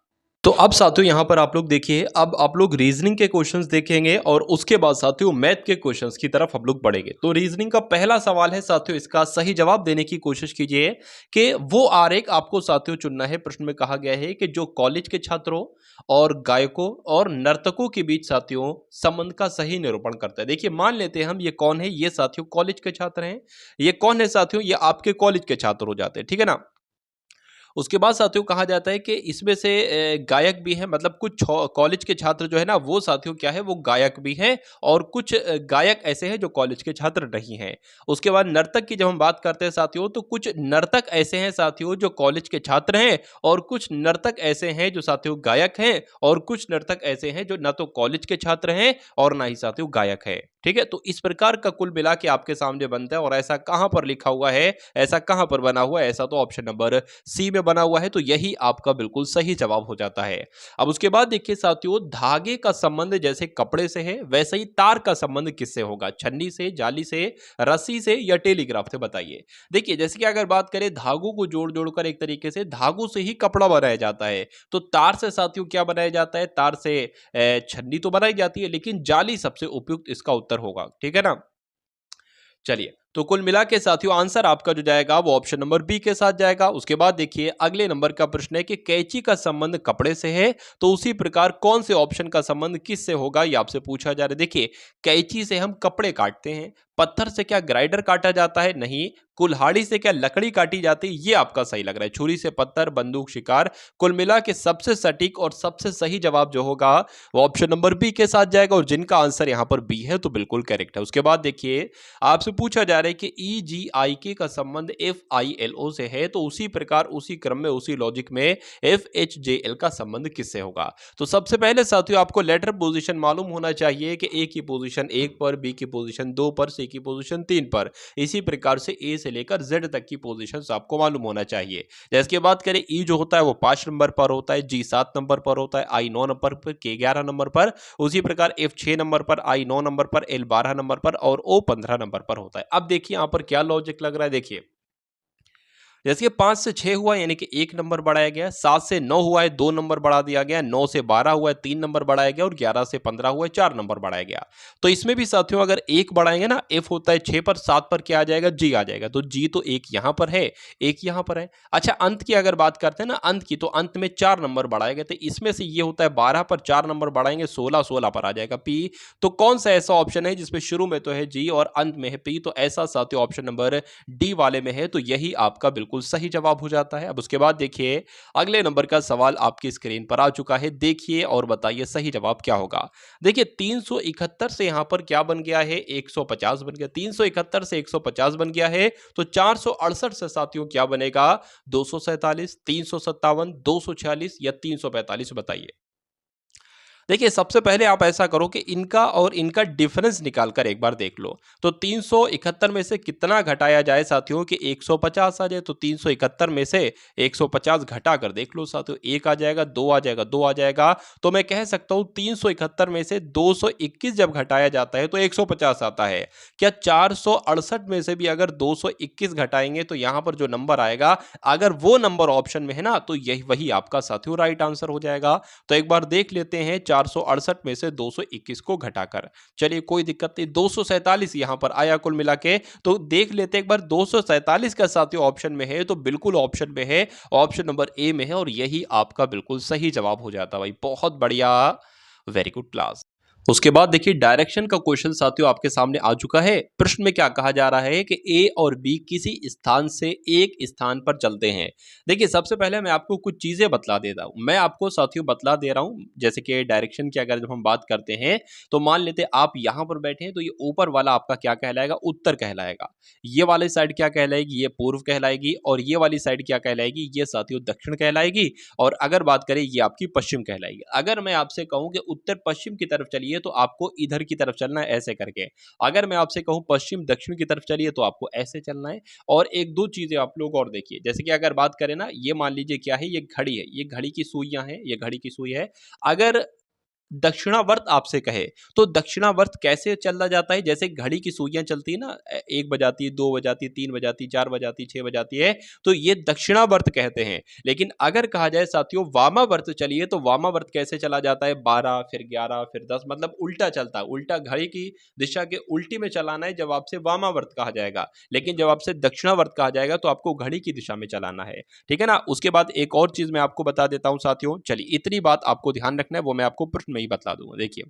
तो अब साथियों यहाँ पर आप लोग देखिए, अब आप लोग रीजनिंग के क्वेश्चंस देखेंगे और उसके बाद साथियों मैथ के क्वेश्चंस की तरफ हम लोग बढ़ेंगे। तो रीजनिंग का पहला सवाल है साथियों, इसका सही जवाब देने की कोशिश कीजिए कि वो आरेख आपको साथियों चुनना है। प्रश्न में कहा गया है कि जो कॉलेज के छात्रों और गायकों और नर्तकों के बीच साथियों संबंध का सही निरूपण करता है। देखिए मान लेते हैं हम, ये कौन है, ये साथियों कॉलेज के छात्र हैं। ये कौन है साथियों, ये आपके कॉलेज के छात्र हो जाते हैं, ठीक है ना। उसके बाद साथियों कहा जाता है कि इसमें से गायक भी हैं, मतलब कुछ कॉलेज के छात्र जो है ना वो साथियों क्या है, वो गायक भी हैं और कुछ गायक ऐसे हैं जो कॉलेज के छात्र नहीं हैं। उसके बाद नर्तक की जब हम बात करते हैं साथियों, तो कुछ नर्तक ऐसे हैं साथियों जो कॉलेज के छात्र हैं और कुछ नर्तक ऐसे हैं जो साथियों गायक हैं और कुछ नर्तक ऐसे हैं जो ना तो कॉलेज के छात्र हैं और ना ही साथियों गायक है। ठीक है, तो इस प्रकार का कुल मिला के आपके सामने बनता है। और ऐसा कहां पर लिखा हुआ है, ऐसा कहां पर बना हुआ है, ऐसा तो ऑप्शन नंबर सी में बना हुआ है। तो यही आपका बिल्कुल सही जवाब हो जाता है। अब उसके बाद देखिए साथियों, धागे का संबंध जैसे कपड़े से है, वैसे ही तार का संबंध किससे होगा, छन्नी से, जाली से, रस्सी से या टेलीग्राफ से, बताइए। देखिए जैसे कि अगर बात करें धागों को जोड़ जोड़कर एक तरीके से धागों से ही कपड़ा बनाया जाता है, तो तार से साथियों क्या बनाया जाता है, तार से छन्नी तो बनाई जाती है, लेकिन जाली सबसे उपयुक्त इसका उत्तर होगा। ठीक है ना। चलिए, तो कुल मिला के साथियों आंसर आपका जो जाएगा वो ऑप्शन नंबर बी के साथ जाएगा। उसके बाद देखिए अगले नंबर का प्रश्न है कि कैंची का संबंध कपड़े से है, तो उसी प्रकार कौन से ऑप्शन का संबंध किससे होगा, ये आपसे पूछा जा रहा है। देखिए कैंची से हम कपड़े काटते हैं, पत्थर से क्या ग्राइडर काटा जाता है, नहीं। कुल्हाड़ी से क्या लकड़ी काटी जाती है, ये आपका सही लग रहा है। छुरी से पत्थर, बंदूक शिकार। कुल मिला के सबसे सटीक और सबसे सही जवाब जो होगा वो ऑप्शन नंबर बी के साथ जाएगा और जिनका आंसर यहां पर बी है तो बिल्कुल करेक्ट है। उसके बाद देखिए आपसे पूछा जा रहा है कि EGIK का संबंध FILO से है, तो उसी प्रकार उसी क्रम में उसी लॉजिक में FHJL का संबंध किससे होगा। तो सबसे पहले साथियों आपको लेटर पोजीशन मालूम होना चाहिए कि ए की पोजीशन 1 पर, बी की पोजीशन 2 पर, सी की पोजीशन 3 पर। इसी प्रकार से ए से लेकर जेड तक की पोजीशन आपको मालूम होना चाहिए। जैसे कि बात करें ई जो होता है वो 5 नंबर पर होता है, जी 7 नंबर पर होता है, आई 9 नंबर पर, के 11 नंबर पर, उसी प्रकार एफ 6 नंबर पर, आई 9 नंबर पर, एल 12 नंबर पर और ओ 15 नंबर पर होता है। अब देखिए यहां पर क्या लॉजिक लग रहा है। देखिए जैसे कि 5 से 6 हुआ यानी कि 1 नंबर बढ़ाया गया, 7 से 9 हुआ है 2 नंबर बढ़ा दिया गया, 9 से 12 हुआ है 3 नंबर बढ़ाया गया और 11 से 15 हुआ है 4 नंबर बढ़ाया गया। तो इसमें भी साथियों अगर 1 बढ़ाएंगे ना, एफ होता है 6 पर, 7 पर क्या आ जाएगा, जी आ जाएगा। तो जी तो एक यहां पर है, एक यहां पर है। अच्छा अंत की अगर बात करते हैं ना, अंत की, तो अंत में 4 नंबर बढ़ाए गए थे, इसमें से ये होता है 12 पर 4 नंबर बढ़ाएंगे 16, 16 पर आ जाएगा पी। तो कौन सा ऐसा ऑप्शन है जिसमें शुरू में तो है जी और अंत में है पी, तो ऐसा साथियों ऑप्शन नंबर डी वाले में है, तो यही आपका बिल्कुल सही जवाब हो जाता है। अब उसके बाद देखिए अगले नंबर का सवाल आपकी स्क्रीन पर आ चुका है, देखिए और बताइए सही जवाब क्या होगा। देखिए 371 से यहां पर क्या बन गया है, 150 बन गया। 371 से 150 बन गया है, तो 468 से साथियों क्या बनेगा, 247, 357, 246 या 345, बताइए। देखिए सबसे पहले आप ऐसा करो कि इनका और इनका डिफरेंस निकाल कर एक बार देख लो। तो 371 में से कितना घटाया जाए साथियों कि 150 आ जाए, तो 371 में से 150 घटा कर देख लो साथियों, 1 आ जाएगा, 2 आ जाएगा, 2 आ जाएगा। तो मैं कह सकता हूं 371 में से 221 जब घटाया जाता है तो 150 आता है। क्या 468 में से भी अगर 221 घटाएंगे तो यहां पर जो नंबर आएगा, अगर वो नंबर ऑप्शन में है ना, तो यही वही आपका साथियों राइट आंसर हो जाएगा। तो एक बार देख लेते हैं 468 में से 221 को घटाकर। चलिए कोई दिक्कत नहीं, 247 यहां पर आया कुल मिला के। तो देख लेते हैं एक बार 247 का साथियों ऑप्शन में है, तो बिल्कुल ऑप्शन में है, ऑप्शन नंबर ए में है और यही आपका बिल्कुल सही जवाब हो जाता भाई। बहुत बढ़िया, वेरी गुड क्लास। उसके बाद देखिए डायरेक्शन का क्वेश्चन साथियों आपके सामने आ चुका है। प्रश्न में क्या कहा जा रहा है कि ए और बी किसी स्थान से एक स्थान पर चलते हैं। देखिए सबसे पहले मैं आपको कुछ चीजें बतला देता हूं, मैं आपको साथियों बतला दे रहा हूं। जैसे कि डायरेक्शन की अगर जब हम बात करते हैं, तो मान लेते आप यहां पर बैठे हैं, तो ये ऊपर वाला आपका क्या कहलाएगा, उत्तर कहलाएगा। ये वाली साइड क्या कहलाएगी, ये पूर्व कहलाएगी। और ये वाली साइड क्या कहलाएगी, ये साथियों दक्षिण कहलाएगी। और अगर बात करें ये आपकी पश्चिम कहलाएगी। अगर मैं आपसे कहूं कि उत्तर पश्चिम की तरफ चलिए, तो आपको इधर की तरफ चलना है ऐसे करके। अगर मैं आपसे कहूं पश्चिम दक्षिण की तरफ चलिए, तो आपको ऐसे चलना है। और एक दो चीजें आप लोग और देखिए, जैसे कि अगर बात करें ना, ये मान लीजिए क्या है, ये घड़ी है, ये घड़ी की सुइयां हैं, ये घड़ी की सुई है। अगर दक्षिणावर्त आपसे कहे तो दक्षिणावर्त कैसे चला जाता है? जैसे घड़ी की सुइयां चलती है ना, 1 बजाती है, 2 बजाती है, 3 बजाती, 4 बजाती, 6 बजाती है, तो ये दक्षिणावर्त कहते हैं। लेकिन अगर कहा जाए साथियों वामावर्त चलिए, तो वामावर्त कैसे चला जाता है? 12 फिर 11 फिर 10, मतलब उल्टा चलता है, उल्टा घड़ी की दिशा के उल्टी में चलाना है जब आपसे वामावर्त कहा जाएगा। लेकिन जब आपसे दक्षिणावर्त कहा जाएगा तो आपको घड़ी की दिशा में चलाना है, ठीक है ना। उसके बाद एक और चीज मैं आपको बता देता हूं साथियों, चलिए इतनी बात आपको ध्यान रखना है, वो मैं आपको प्रश्न में ही बता दूंगा। देखिए,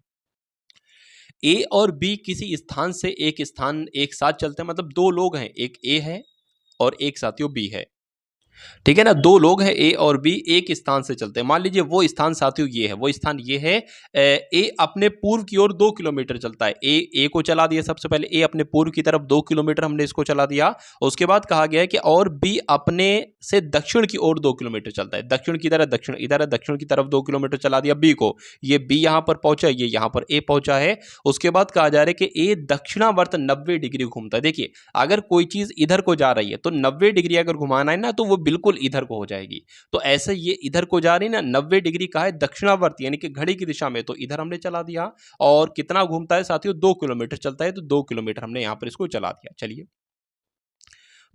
ए और बी किसी स्थान से एक स्थान एक साथ चलते हैं, मतलब दो लोग हैं, एक ए है और एक साथियों बी है, ठीक है ना। दो लोग हैं ए और बी, एक स्थान से चलते हैं। मान लीजिए वो स्थान साथियों ये है, वो स्थान ये है। ए अपने पूर्व की ओर 2 किलोमीटर चलता है। ए को चला दिया, सबसे पहले ए अपने पूर्व की तरफ 2 किलोमीटर हमने इसको चला दिया। उसके बाद कहा गया है कि और बी अपने से दक्षिण की ओर 2 किलोमीटर चलता है, दक्षिण की तरफ, दक्षिण इधर है, दक्षिण की तरफ 2 किलोमीटर चला दिया बी को। ये बी यहां पर पहुंचा, ये यहां पर ए पहुंचा है। उसके बाद कहा जा रहा है कि ए दक्षिणावर्त 90 डिग्री घूमता है। देखिए, अगर कोई चीज इधर को जा रही है तो 90 डिग्री अगर घुमाना है ना, तो वो बिल्कुल इधर को हो जाएगी। तो ऐसे ये इधर को जा रही है ना, 90 डिग्री का है दक्षिणावर्त, यानी कि घड़ी की दिशा में, तो इधर हमने चला दिया। और कितना घूमता है साथियों? 2 किलोमीटर चलता है, तो 2 किलोमीटर हमने यहां पर इसको चला दिया। चलिए,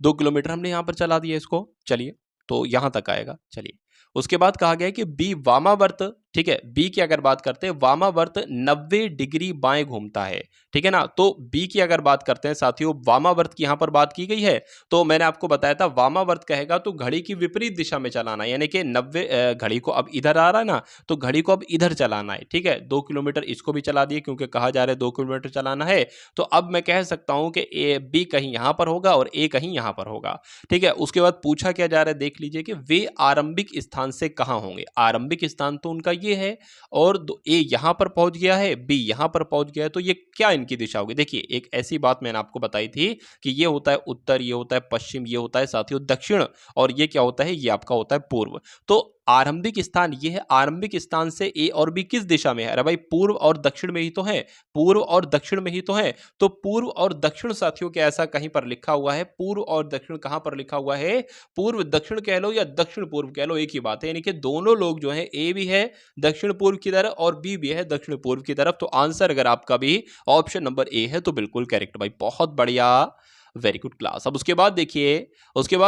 2 किलोमीटर हमने यहां पर चला दिया इसको, चलिए, तो यहां तक आएगा। चलिए, उसके बाद कहा गया है कि बी वामावर्त, ठीक है, बी की अगर बात करते हैं, वामावर्त 90 डिग्री बाएं घूमता है, ठीक है ना। तो बी की अगर बात करते हैं साथियों, वामावर्त की यहां पर बात की गई है, तो मैंने आपको बताया था वामावर्त कहेगा तो घड़ी की विपरीत दिशा में चलाना है, यानी कि 90, घड़ी को अब इधर आ रहा है ना, तो घड़ी को अब इधर चलाना है, ठीक है। 2 किलोमीटर इसको भी चला दिए, क्योंकि कहा जा रहा है 2 किलोमीटर चलाना है। तो अब मैं कह सकता हूं कि ए बी कहीं यहां पर होगा और ए कहीं यहां पर होगा, ठीक है। उसके बाद पूछा क्या जा रहा है, देख लीजिए कि वे आरंभिक स्थान से कहां होंगे। आरंभिक स्थान तो उनका ये है, और ए यहां पर पहुंच गया है, बी यहां पर पहुंच गया है, तो ये क्या इनकी दिशा होगी? देखिए, एक ऐसी बात मैंने आपको बताई थी कि ये होता है उत्तर, ये होता है पश्चिम, ये होता है साथियों दक्षिण, और ये क्या होता है? ये आपका होता है पूर्व। तो आरंभिक स्थान ये है, आरंभिक स्थान से ए और बी किस दिशा में है? अरे भाई, पूर्व और दक्षिण में ही तो है, पूर्व और दक्षिण में ही तो है। तो पूर्व और दक्षिण साथियों के ऐसा कहीं पर लिखा हुआ है, पूर्व और दक्षिण कहां पर लिखा हुआ है? पूर्व दक्षिण कह लो या दक्षिण पूर्व कह लो, एक ही बात है। यानी कि दोनों लोग जो है, ए भी है दक्षिण पूर्व की तरफ और बी भी है दक्षिण पूर्व की तरफ। तो आंसर अगर आपका भी ऑप्शन नंबर ए है तो बिल्कुल करेक्ट भाई, बहुत बढ़िया, वेरी गुड क्लास। अब उसके बाद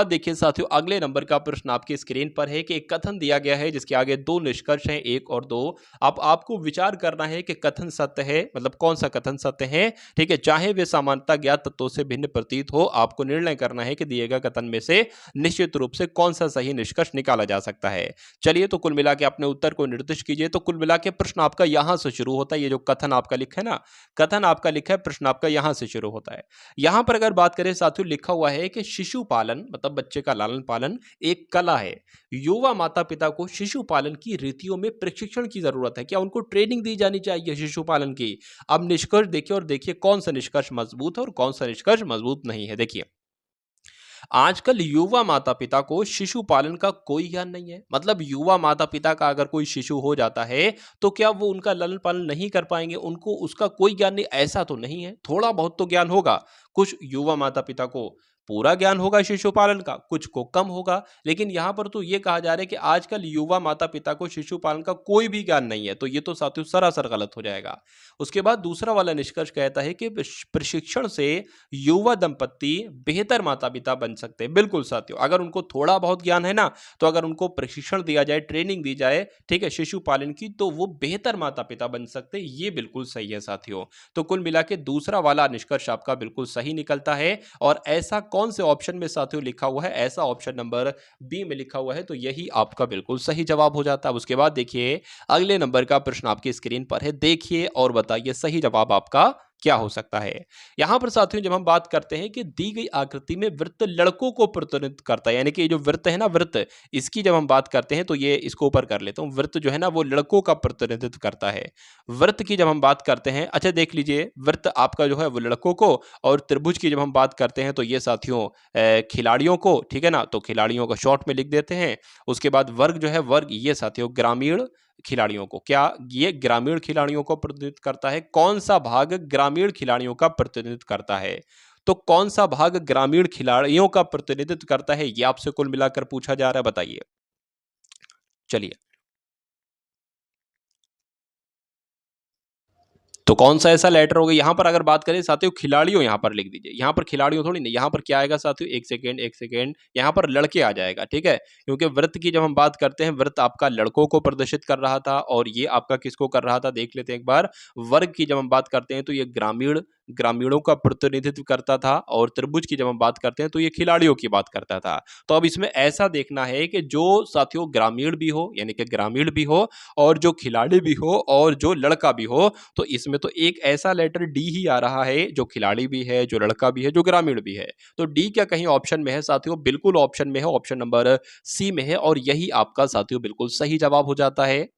देखिए साथियों, अगले नंबर का प्रश्न आपकी स्क्रीन पर है कि एक कथन दिया गया है जिसके आगे दो निष्कर्ष हैं, 1 और 2। अब आपको विचार करना है कि कथन सत्य है, मतलब कौन सा कथन सत्य है, ठीक है। चाहे वे सामान्यतः ज्ञात तत्वों से भिन्न प्रतीत हो, आपको निर्णय करना है कि दिए गए कथन में से निश्चित रूप से कौन सा सही निष्कर्ष निकाला जा सकता है। चलिए, तो कुल मिला के अपने उत्तर को निर्दिष्ट कीजिए। तो कुल मिला के प्रश्न आपका यहां से शुरू होता है, ये जो कथन आपका लिखा है ना, कथन आपका लिखा है, प्रश्न आपका यहां से शुरू होता है। यहां पर अगर बात करें साथियों, लिखा हुआ है कि शिशु पालन, मतलब बच्चे का लालन पालन एक कला है। युवा माता पिता को शिशु पालन की रीतियों में प्रशिक्षण की जरूरत है। क्या उनको ट्रेनिंग दी जानी चाहिए शिशु पालन की? अब निष्कर्ष देखिए, और देखिए कौन सा निष्कर्ष मजबूत है और कौन सा निष्कर्ष मजबूत नहीं है। देखिए, आजकल युवा माता पिता को शिशु पालन का कोई ज्ञान नहीं है। मतलब युवा माता पिता का अगर कोई शिशु हो जाता है, तो क्या वो उनका लालन पालन नहीं कर पाएंगे? उनको उसका कोई ज्ञान नहीं, ऐसा तो नहीं है। थोड़ा बहुत तो ज्ञान होगा। कुछ युवा माता पिता को पूरा ज्ञान होगा शिशु पालन का, कुछ को कम होगा। लेकिन यहां पर तो ये कहा जा रहा है कि आजकल युवा माता पिता को शिशु पालन का कोई भी ज्ञान नहीं है, तो ये तो साथियों सरासर गलत हो जाएगा। उसके बाद दूसरा वाला निष्कर्ष कहता है कि प्रशिक्षण से युवा दंपत्ति बेहतर माता पिता बन सकते हैं। बिल्कुल साथियों, अगर उनको थोड़ा बहुत ज्ञान है ना, तो अगर उनको प्रशिक्षण दिया जाए, ट्रेनिंग दी जाए, ठीक है, शिशु पालन की, तो वो बेहतर माता पिता बन सकते हैं। ये बिल्कुल सही है साथियों। तो कुल मिला के दूसरा वाला निष्कर्ष आपका बिल्कुल सही निकलता है। और ऐसा कौन से ऑप्शन में साथियों लिखा हुआ है? ऐसा ऑप्शन नंबर बी में लिखा हुआ है, तो यही आपका बिल्कुल सही जवाब हो जाता है। उसके बाद देखिए, अगले नंबर का प्रश्न आपकी स्क्रीन पर है, देखिए और बताइए सही जवाब आपका क्या हो सकता है। यहां पर साथियों, जब हम बात करते हैं कि दी गई आकृति में वृत्त लड़कों को प्रतिनिधित्व करता है, यानी कि ये जो वृत्त है ना, वृत्त, इसकी जब हम बात करते हैं तो ये इसको ऊपर कर लेता हूं, वृत्त जो है ना वो लड़कों का प्रतिनिधित्व करता है। वृत्त की जब हम बात करते हैं, अच्छा देख लीजिए, वृत्त आपका जो है वो लड़कों को, और त्रिभुज की जब हम बात करते हैं तो ये साथियों खिलाड़ियों को, ठीक है ना, तो खिलाड़ियों को शॉर्ट में लिख देते हैं। उसके बाद वर्ग जो है, वर्ग ये साथियों ग्रामीण खिलाड़ियों को, क्या ये ग्रामीण खिलाड़ियों को प्रतिनिधित्व करता है? कौन सा भाग ग्रामीण खिलाड़ियों का प्रतिनिधित्व करता है? तो कौन सा भाग ग्रामीण खिलाड़ियों का प्रतिनिधित्व करता है, ये आपसे कुल मिलाकर पूछा जा रहा है, बताइए। चलिए, तो कौन सा ऐसा लेटर होगा? यहाँ पर अगर बात करें साथियों खिलाड़ियों यहाँ पर लिख दीजिए, यहाँ पर खिलाड़ियों थोड़ी नहीं, यहाँ पर क्या आएगा साथियों, एक सेकेंड, यहाँ पर लड़के आ जाएगा, ठीक है, क्योंकि व्रत की जब हम बात करते हैं, व्रत आपका लड़कों को प्रदर्शित कर रहा था और ये आपका किसको कर रहा था, देख लेते हैं एक बार। वर्ग की जब हम बात करते हैं तो ये ग्रामीणों का प्रतिनिधित्व करता था, और त्रिभुज की जब हम बात करते हैं तो ये खिलाड़ियों की बात करता था। तो अब इसमें ऐसा देखना है कि जो साथियों ग्रामीण भी हो, यानी कि ग्रामीण भी हो, और जो खिलाड़ी भी हो, और जो लड़का भी हो, तो इसमें तो एक ऐसा लेटर डी ही आ रहा है जो खिलाड़ी भी है, जो लड़का भी है, जो ग्रामीण भी है। तो डी क्या कहीं ऑप्शन में है साथियों? बिल्कुल ऑप्शन में है, ऑप्शन नंबर सी में है, और यही आपका साथियों बिल्कुल सही जवाब हो जाता है।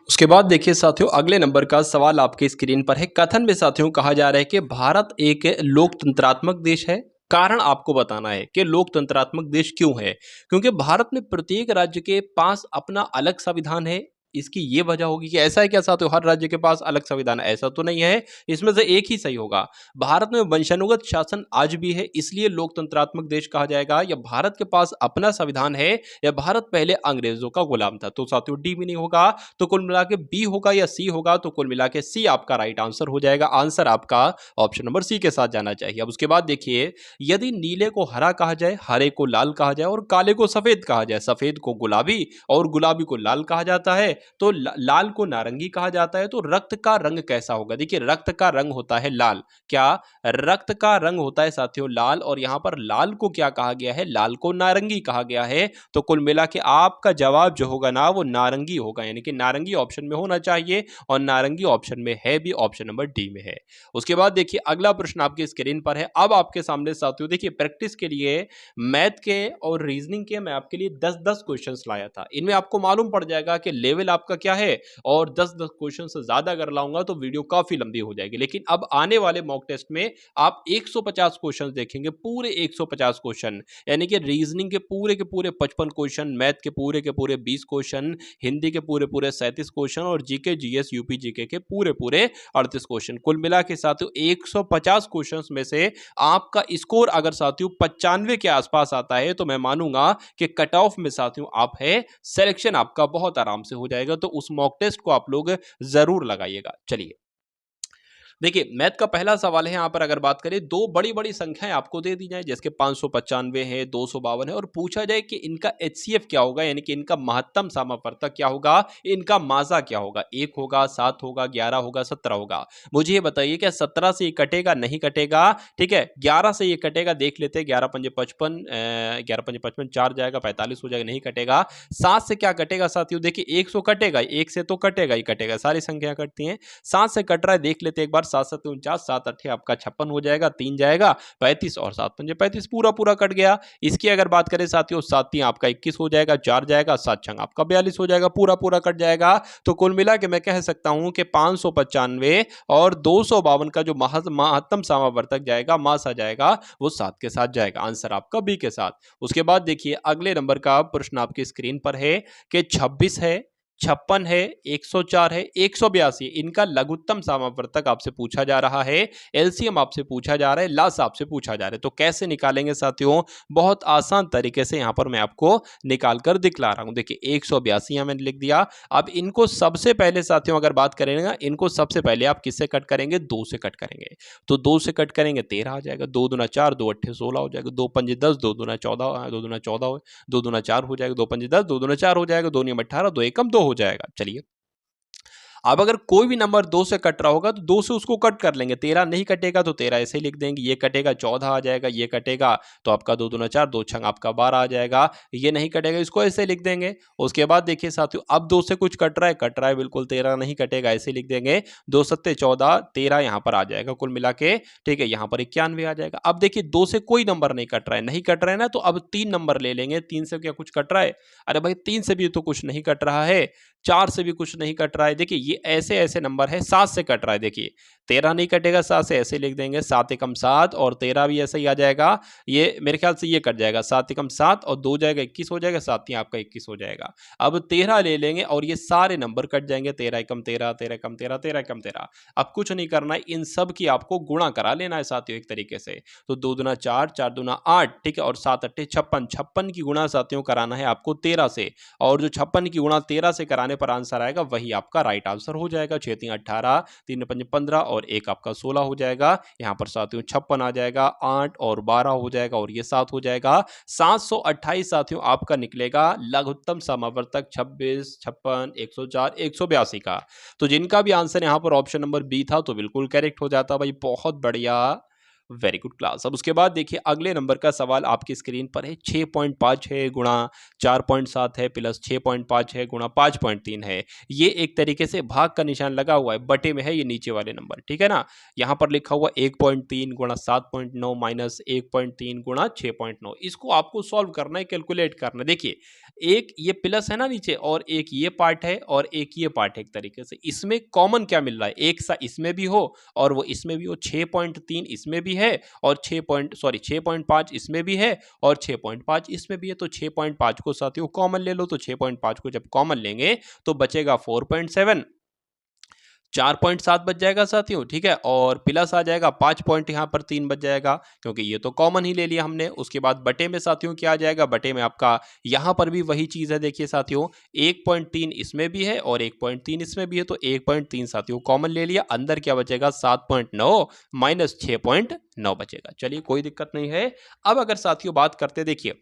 उसके बाद देखिए साथियों, अगले नंबर का सवाल आपके स्क्रीन पर है। कथन में साथियों कहा जा रहा है कि भारत एक लोकतंत्रात्मक देश है। कारण आपको बताना है कि लोकतंत्रात्मक देश क्यों है। क्योंकि भारत में प्रत्येक राज्य के पास अपना अलग संविधान है। इसकी ये वजह होगी कि ऐसा है क्या साथियों, हर राज्य के पास अलग संविधान है? ऐसा तो नहीं है, इसमें से एक ही सही होगा। भारत में वंशानुगत शासन आज भी है, इसलिए लोकतंत्रात्मक देश कहा जाएगा। या भारत के पास अपना संविधान है, या भारत पहले अंग्रेजों का गुलाम था। तो साथियों डी भी नहीं होगा, तो कुल मिला के बी होगा या सी होगा, तो कुल मिला के सी आपका राइट आंसर हो जाएगा। आंसर आपका ऑप्शन नंबर सी के साथ जाना चाहिए। अब उसके बाद देखिए, यदि नीले को हरा कहा जाए, हरे को लाल कहा जाए, और काले को सफेद कहा जाए, सफेद को गुलाबी और गुलाबी को लाल कहा जाता है, तो लाल को नारंगी कहा जाता है, तो रक्त का रंग कैसा होगा? देखिए रक्त का रंग होता है लाल। क्या रक्त का रंग होता है साथियों लाल, और यहां पर लाल को क्या कहा गया है? लाल को नारंगी कहा गया है। तो कुल मिला के आपका जवाब जो होगा ना, वो नारंगी होगा, यानी कि नारंगी ऑप्शन में होना चाहिए, और नारंगी ऑप्शन में है भी, ऑप्शन नंबर डी में है। उसके बाद देखिए अगला प्रश्न आपकी स्क्रीन पर है। अब आपके सामने साथियों देखिए, प्रैक्टिस के लिए मैथ के और रीजनिंग के मैं आपके लिए 10-10 क्वेश्चंस लाया था। इनमें आपको मालूम पड़ जाएगा कि लेवल आपका क्या है, और 10-10 क्वेश्चन से ज्यादा अगर लाऊंगा तो वीडियो काफी लंबी हो जाएगी। लेकिन अब आने वाले मॉक टेस्ट में आप 150 क्वेश्चन देखेंगे, पूरे 150 क्वेश्चन, यानी कि रीजनिंग के पूरे 55 क्वेश्चन, मैथ के पूरे 20 क्वेश्चन, हिंदी के पूरे 37 क्वेश्चन, और जीके जीएस यूपी जीके के पूरे 38 क्वेश्चन। कुल मिला के साथियों 150 क्वेश्चन में से आपका स्कोर अगर साथियों 95 के आसपास आता है, तो मैं मानूंगा कि कट ऑफ में साथियों आप है, सिलेक्शन आपका बहुत आराम से हो जाएगा। तो उस मॉक टेस्ट को आप लोग जरूर लगाइएगा। चलिए देखिए, मैथ का पहला सवाल है। यहाँ पर अगर बात करें, दो बड़ी बड़ी संख्याएं आपको दे दी जाए, जैसे 595 है, 252 है, और पूछा जाए कि इनका HCF क्या होगा, यानी कि इनका महत्तम समापवर्तक क्या होगा, इनका माजा क्या होगा, 1 होगा, 7 होगा, 11 होगा, 17 होगा। मुझे ये बताइए क्या 17 से ये कटेगा? नहीं कटेगा, ठीक है। 11 से ये कटेगा, देख लेते हैं, 11 पंजे 55, 11 पंजे 55, 4 जाएगा, 45 हो जाएगा, नहीं कटेगा। 7 से क्या कटेगा साथियों? देखिए 100 कटेगा, 1 से तो कटेगा ही कटेगा, सारी संख्या कटती हैं। 7 से कट रहा है, देख लेते हैं एक बार, 7 7 49, 7 8 आपका 56 हो जाएगा, 3 जाएगा 35, और 7 पंजे 35, पूरा कट गया। इसकी अगर बात करें साथियों, 7 3 आपका 21 हो जाएगा, 4 जाएगा, 7 6 आपका 42 हो जाएगा, पूरा कट जाएगा। तो कुल मिला के मैं कह सकता हूं कि 595 और 252 का जो महत्तम समावर्तक जाएगा, मासा जाएगा, वो 7 के साथ जाएगा। आंसर आपका बी के साथ। उसके बाद देखिए अगले नंबर का प्रश्न आपकी स्क्रीन पर है कि 26 है, 56 है, 104 है, 182, इनका लघुत्तम समावर्तक आपसे पूछा जा रहा है, एलसीएम आपसे पूछा जा रहा है, लास आपसे पूछा जा रहा है। तो कैसे निकालेंगे साथियों? बहुत आसान तरीके से यहां पर मैं आपको निकाल कर दिखला रहा हूं। देखिए 182 यहां मैंने लिख दिया। अब इनको सबसे पहले साथियों अगर बात करेंगे, इनको सबसे पहले आप किससे कट करेंगे? 2 से कट करेंगे। तो 2 से कट करेंगे 13 आ जाएगा, 2 दूना 4, 2 अट्ठे 16 हो जाएगा, 2 पंजे 10, 2 दूना 14, 2 दूना 14, 2 दूना 4 हो जाएगा, 2 पंजे 10, 2 दूना 4 हो जाएगा, 2 नियम 18, 2 एकम 2 हो जाएगा। चलिए अब अगर कोई भी नंबर 2 से कट रहा होगा तो 2 से उसको कट कर लेंगे। 13 नहीं कटेगा तो 13 ऐसे ही लिख देंगे। ये कटेगा 14 आ जाएगा, ये कटेगा तो आपका 2 दूना 4, 2 छंग आपका 12 आ जाएगा। ये नहीं कटेगा, इसको ऐसे लिख देंगे। उसके बाद देखिए साथियों, अब 2 से कुछ कट रहा है बिल्कुल, 13 नहीं कटेगा, ऐसे लिख देंगे। 2 सत्ते 14, 13 यहाँ पर आ जाएगा कुल मिला के, ठीक है। यहाँ पर 91 आ जाएगा। अब देखिए 2 से कोई नंबर नहीं कट रहा है, नहीं कट रहा है ना, तो अब 3 नंबर ले लेंगे। 3 से क्या कुछ कट रहा है? अरे भाई 3 से भी तो कुछ नहीं कट रहा है, 4 से भी कुछ नहीं कट रहा है। देखिए ये ऐसे ऐसे नंबर है। 7 से कट रहा है, देखिए 13 नहीं कटेगा, 7 से ऐसे लिख देंगे, 7 एकम 7, और 13 भी ऐसे ही आ जाएगा। ये मेरे ख्याल से ये कट जाएगा, 7 एकम 7 और 2 जाएगा 21 हो जाएगा, 7 ही आपका 21 हो जाएगा। अब 13 ले लेंगे और ये सारे नंबर कट जाएंगे, 13 एकम 13, 13 एकम 13, 13 एकम 13। अब कुछ नहीं करना है, इन सब की आपको गुणा करा लेना है साथियों एक तरीके से। तो 2 दूना 4, 4 दूना 8, ठीक है, और 7 अट्ठे 56, 56 की गुणा साथियों कराना है आपको 13 से, और जो 56 की गुणा 13 से कराने पर आंसर आएगा वही आपका राइट आंसर आंसर हो जाएगा। 6 3 18, 3 5 15 और 1 आपका 16 हो जाएगा। यहाँ पर साथियों 56 आ जाएगा, 8 और 12 हो जाएगा और ये 7 हो जाएगा। 728 साथियों आपका निकलेगा लघुत्तम समावर्तक 26, 56, 104, 182 का। तो जिनका भी आंसर यहाँ पर ऑप्शन नंबर बी था तो बिल्कुल करेक्ट हो जाता भाई। बहुत बढ़िया, वेरी गुड क्लास। अब उसके बाद देखिए अगले नंबर का सवाल आपकी स्क्रीन पर है। 6.5 है गुणा 4.7 है प्लस 6.5 है गुणा 5.3 है। ये एक तरीके से भाग का निशान लगा हुआ है, बटे में है ये नीचे वाले नंबर, ठीक है ना। यहाँ पर लिखा हुआ 1.3 गुणा 7.9 माइनस 1.3 गुणा 6.9। इसको आपको सॉल्व करना है, कैलकुलेट करना है। देखिए एक ये प्लस है ना नीचे, और एक ये पार्ट है और एक ये पार्ट है। एक तरीके से इसमें कॉमन क्या मिल रहा है, एक सा इसमें भी हो और वो इसमें भी हो। 6.3 इसमें भी है और 6.5 इसमें भी है और 6.5 इसमें भी है। तो 6.5 को साथियों कॉमन ले लो। तो 6.5 को जब कॉमन लेंगे तो बचेगा 4.7, 4.7 बच जाएगा साथियों, ठीक है। और प्लस आ जाएगा 5 पॉइंट यहाँ पर 3 बच जाएगा, क्योंकि ये तो कॉमन ही ले लिया हमने। उसके बाद बटे में साथियों क्या आ जाएगा, बटे में आपका यहाँ पर भी वही चीज़ है। देखिए साथियों 1.3 इसमें भी है और 1.3 इसमें भी है, तो 1.3 साथियों कॉमन ले लिया। अंदर क्या बचेगा 7.9 माइनस 6.9 बचेगा। चलिए कोई दिक्कत नहीं है। अब अगर साथियों बात करते, देखिए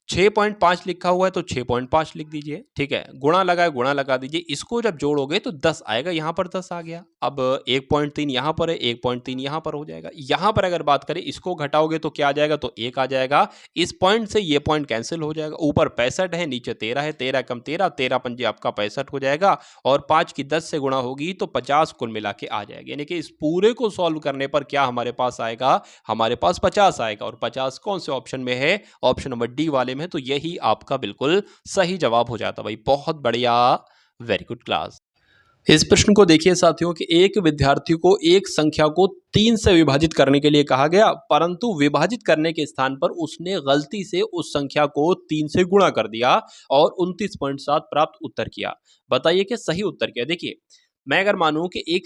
6.5 लिखा हुआ है तो 6.5 लिख दीजिए, ठीक है। गुणा लगा दीजिए। इसको जब जोड़ोगे तो 10 आएगा, यहाँ पर 10 आ गया। अब 1.3 यहाँ पर है, 1.3 यहाँ पर हो जाएगा। यहाँ पर अगर बात करें इसको घटाओगे तो क्या आ जाएगा, तो 1 आ जाएगा। इस पॉइंट से ये पॉइंट कैंसिल हो जाएगा। ऊपर 65 है, नीचे 13 है। 13 कम 13, 13 पंजे आपका 65 हो जाएगा। और 5 की 10 से गुणा होगी तो 50 कुल मिला के आ जाएगा। यानी कि इस पूरे को सॉल्व करने पर क्या हमारे पास आएगा, हमारे पास 50 आएगा। और 50 कौन से ऑप्शन में है, ऑप्शन नंबर डी वाले में, तो यही आपका बिल्कुल सही जवाब हो जाता भाई। बहुत बढ़िया, वेरी गुड क्लास। इस प्रश्न को देखिए साथियों कि एक विद्यार्थी को एक संख्या को 3 से विभाजित करने के लिए कहा गया, परंतु विभाजित करने के स्थान पर उसने गलती से उस संख्या को 3 से गुणा कर दिया और 29.7 प्राप्त उत्तर किया। बताइए कि सही उत्तर क्या है। देखिए मैं अगर मानूं कि एक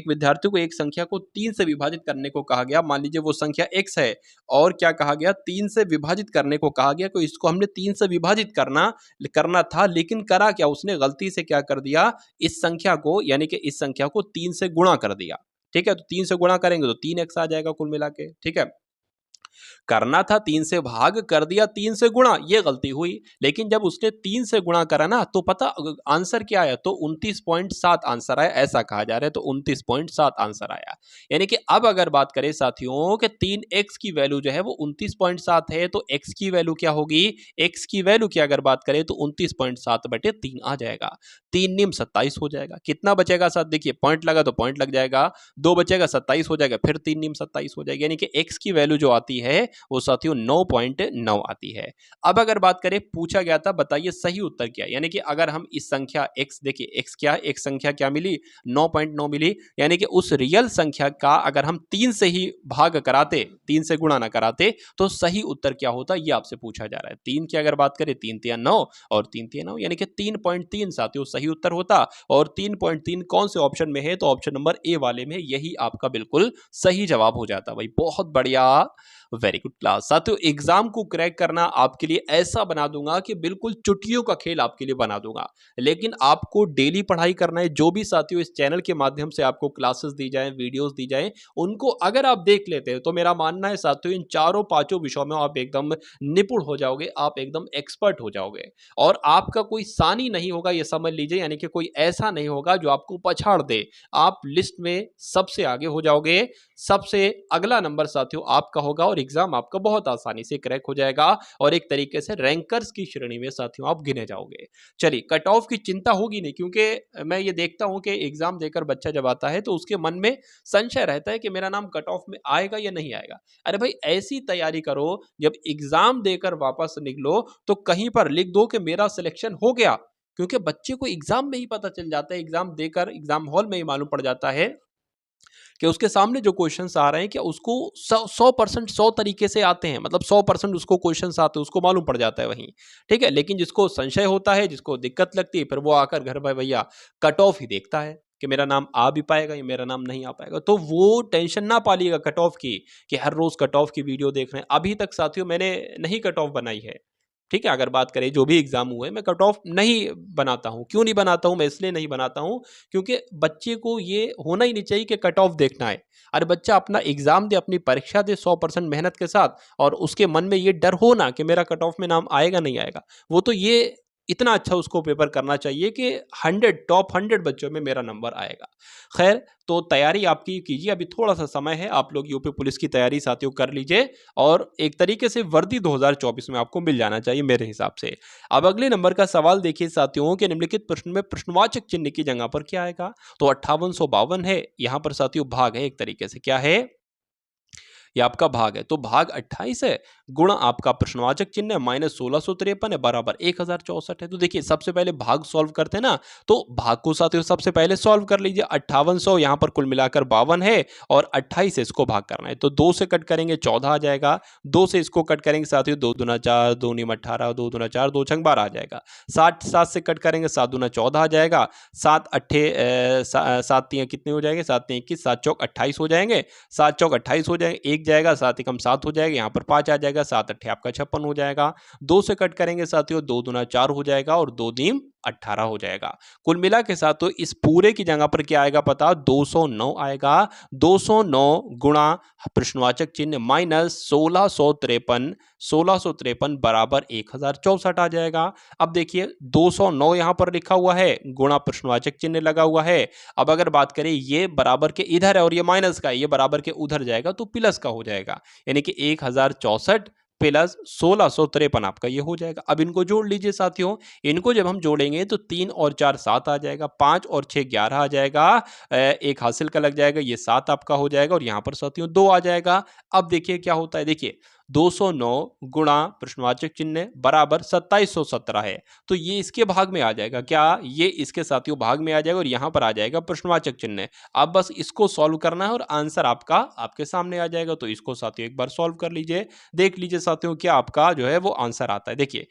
विद्यार्थी को एक संख्या को 3 से विभाजित करने को कहा गया। मान लीजिए वो संख्या x है और क्या कहा गया, 3 से विभाजित करने को कहा गया। तो इसको हमने 3 से विभाजित करना था, लेकिन करा क्या, उसने गलती से क्या कर दिया, इस संख्या को यानी कि इस संख्या को 3 से गुणा कर दिया, ठीक है। तो 3 से गुणा करेंगे तो 3x आ जाएगा कुल मिला के, ठीक है। करना था 3 से भाग, कर दिया 3 से गुणा, ये गलती हुई। लेकिन जब उसने 3 से गुणा करा ना तो पता आंसर क्या आया, तो 29.7 आंसर आया। ऐसा कहा जा रहा है, तो 29.7 आंसर आया। यानी कि अब अगर बात करें साथियों कि 3x की वैल्यू जो है वो 29.7 है, तो x की वैल्यू क्या होगी, x की वैल्यू की अगर बात करें तो 29.7 बटे 3 आ जाएगा। 3 निम 27 हो जाएगा। कितना बचेगा साथ, देखिए पॉइंट लगा तो पॉइंट लग जाएगा, 2 बचेगा 27 हो जाएगा, फिर 3 निम 27 हो जाएगा। यानी कि x की वैल्यू जो आती है वो साथियों 9.9 आती है। अब अगर बात करें, पूछा गया था बताइए सही उत्तर क्या है। यानी कि अगर हम इस संख्या x, देखिए x क्या, एक संख्या क्या मिली, 9.9 मिली। यानी कि उस रियल संख्या का अगर हम 3 से ही भाग कराते, 3 से गुणा ना कराते, तो सही उत्तर क्या होता, ये आपसे पूछा जा रहा है। 3 की अगर बात करें, 3 तिया 9 और 3 तिया 9, यानी कि 3.3 साथियों सही उत्तर होता। और 3.3 कौन से ऑप्शन में है, तो ऑप्शन नंबर ए वाले में, यही आपका बिल्कुल सही जवाब हो जाता भाई। बहुत बढ़िया, वेरी गुड क्लास। साथियों एग्जाम को क्रैक करना आपके लिए ऐसा बना दूंगा कि बिल्कुल चुटकियों का खेल आपके लिए बना दूंगा। लेकिन आपको डेली पढ़ाई करना है। जो भी साथियों इस चैनल के माध्यम से आपको क्लासेस दी जाए, वीडियोस दी जाए, उनको अगर आप देख लेते हैं तो मेरा मानना है साथियों इन चारों पांचों विषयों में आप एकदम निपुण हो जाओगे, आप एकदम एक्सपर्ट हो जाओगे। और आपका कोई सानी नहीं होगा, ये समझ लीजिए। यानी कि कोई ऐसा नहीं होगा जो आपको पछाड़ दे। आप लिस्ट में सबसे आगे हो जाओगे, सबसे अगला नंबर साथियों आपका होगा और एग्जाम आपका बहुत आसानी से क्रैक हो जाएगा और एक तरीके से रैंकर्स की श्रेणी में साथियों आप गिने जाओगे। चलिए कट ऑफ की चिंता होगी नहीं, क्योंकि मैं ये देखता हूं कि एग्जाम देकर बच्चा जब आता है तो उसके मन में संशय रहता है कि मेरा नाम कट ऑफ में आएगा या नहीं आएगा। अरे भाई ऐसी तैयारी करो, जब एग्जाम देकर वापस निकलो तो कहीं पर लिख दो कि मेरा सिलेक्शन हो गया। क्योंकि बच्चे को एग्जाम में ही पता चल जाता है, एग्जाम देकर एग्जाम हॉल में ही मालूम पड़ जाता है कि उसके सामने जो क्वेश्चंस आ रहे हैं, कि उसको 100% 100 तरीके से आते हैं, मतलब 100% उसको क्वेश्चंस आते हैं, उसको मालूम पड़ जाता है वहीं, ठीक है। लेकिन जिसको संशय होता है, जिसको दिक्कत लगती है, फिर वो आकर घर में भैया कट ऑफ ही देखता है कि मेरा नाम आ भी पाएगा या मेरा नाम नहीं आ पाएगा। तो वो टेंशन ना पालिएगा कट ऑफ की, कि हर रोज कट ऑफ की वीडियो देख रहे हैं। अभी तक साथियों मैंने नहीं कट ऑफ बनाई है, ठीक है, अगर बात करें जो भी एग्जाम हुए, मैं कट ऑफ नहीं बनाता हूँ। क्यों नहीं बनाता हूँ? मैं इसलिए नहीं बनाता हूँ क्योंकि बच्चे को ये होना ही नहीं चाहिए कि कट ऑफ देखना है। अरे बच्चा अपना एग्जाम दे, अपनी परीक्षा दे 100% मेहनत के साथ, और उसके मन में ये डर हो ना कि मेरा कट ऑफ में नाम आएगा नहीं आएगा। वो तो ये इतना अच्छा उसको पेपर करना चाहिए कि 100 टॉप 100 बच्चों में मेरा नंबर आएगा। खैर, तो तैयारी आपकी कीजिए, अभी थोड़ा सा समय है, आप लोग यूपी पुलिस की तैयारी साथियों कर लीजिए, और एक तरीके से वर्दी 2024 में आपको मिल जाना चाहिए मेरे हिसाब से। अब अगले नंबर का सवाल देखिए साथियों, कि निम्नलिखित प्रश्न में प्रश्नवाचक चिन्ह की जगह पर क्या आएगा? तो 5852 है, यहां पर साथियों भाग है, एक तरीके से क्या है, ये आपका भाग है, तो भाग 28 है, गुणा आपका प्रश्नवाचक चिन्ह है माइनस 1653 है, बराबर 1064 है। तो देखिए सबसे पहले भाग सॉल्व करते हैं ना, तो भाग को साथियों सबसे पहले सॉल्व कर लीजिए। 5800 यहाँ पर कुल मिलाकर 52 है, और 28 से इसको भाग करना है, तो 2 से कट करेंगे 14 आ जाएगा, 2 से इसको कट करेंगे साथियों 2 दूना 4, 2 नीम 18, 2 दूना 4, 2 छंग 12 आ जाएगा। 7 से कट करेंगे 7 दूना 14 आ जाएगा, 7 अट्ठे 7 तियां कितने हो जाएंगे, 7 तियां 21, 7 चौक 28 हो जाएंगे, 7 चौक 28 हो जाएंगे, एक जाएगा, 7 एकम 7 हो जाएगा, यहाँ पर 5 आ जाएगा, 7 अट्ठे आपका 56 हो जाएगा, 2 से कट करेंगे साथियों 2 दूना 4 हो जाएगा, और 2 नीम 18 हो जाएगा। कुल मिला के साथ तो इस पूरे की जगह पर क्या आएगा पता, 209 आएगा। 209 गुणा प्रश्नवाचक चिन्ह माइनस 1653 बराबर 1064 आ जाएगा। अब देखिए 209 यहां पर लिखा हुआ है, गुणा प्रश्नवाचक चिन्ह लगा हुआ है। अब अगर बात करें ये बराबर के इधर है और ये माइनस का है, ये बराबर के उधर जाएगा तो प्लस का हो जाएगा, यानी कि 1064 प्लस 1653 आपका ये हो जाएगा। अब इनको जोड़ लीजिए साथियों, इनको जब हम जोड़ेंगे तो 3 और 4 7 आ जाएगा, 5 और 6 11 आ जाएगा, एक हासिल का लग जाएगा, ये 7 आपका हो जाएगा, और यहाँ पर साथियों 2 आ जाएगा। अब देखिए क्या होता है, देखिए 209 गुणा प्रश्नवाचक चिन्ह बराबर 2717 है, तो ये इसके भाग में आ जाएगा, क्या ये इसके साथियों भाग में आ जाएगा, और यहाँ पर आ जाएगा प्रश्नवाचक चिन्ह। अब बस इसको सॉल्व करना है और आंसर आपका आपके सामने आ जाएगा। तो इसको साथियों एक बार सॉल्व कर लीजिए, देख लीजिए साथियों क्या आपका जो है वो आंसर आता है। देखिए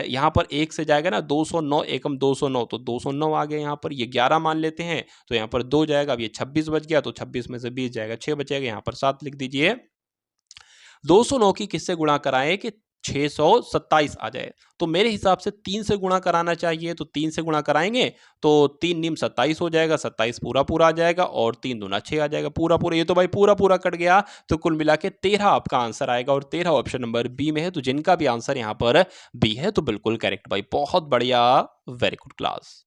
यहाँ पर 1 से जाएगा ना, 209 एकम 209, तो 209 आ गया, यहाँ पर ये 11 मान लेते हैं, तो यहाँ पर 2 जाएगा, अब ये 26 बच गया, तो 26 में से 20 जाएगा, 6 बचेगा, यहाँ पर 7 लिख दीजिए। 209 की किससे गुणा कराएं कि 627 आ जाए, तो मेरे हिसाब से 3 से गुणा कराना चाहिए, तो 3 से गुणा कराएंगे तो 3 नीम 27 हो जाएगा, 27 पूरा पूरा आ जाएगा, और 3 दूना 6 आ जाएगा, पूरा पूरा, ये तो भाई पूरा पूरा कट गया, तो कुल मिला के 13 आपका आंसर आएगा, और 13 ऑप्शन नंबर बी में है। तो जिनका भी आंसर यहाँ पर बी है तो बिल्कुल करेक्ट भाई, बहुत बढ़िया, वेरी गुड क्लास।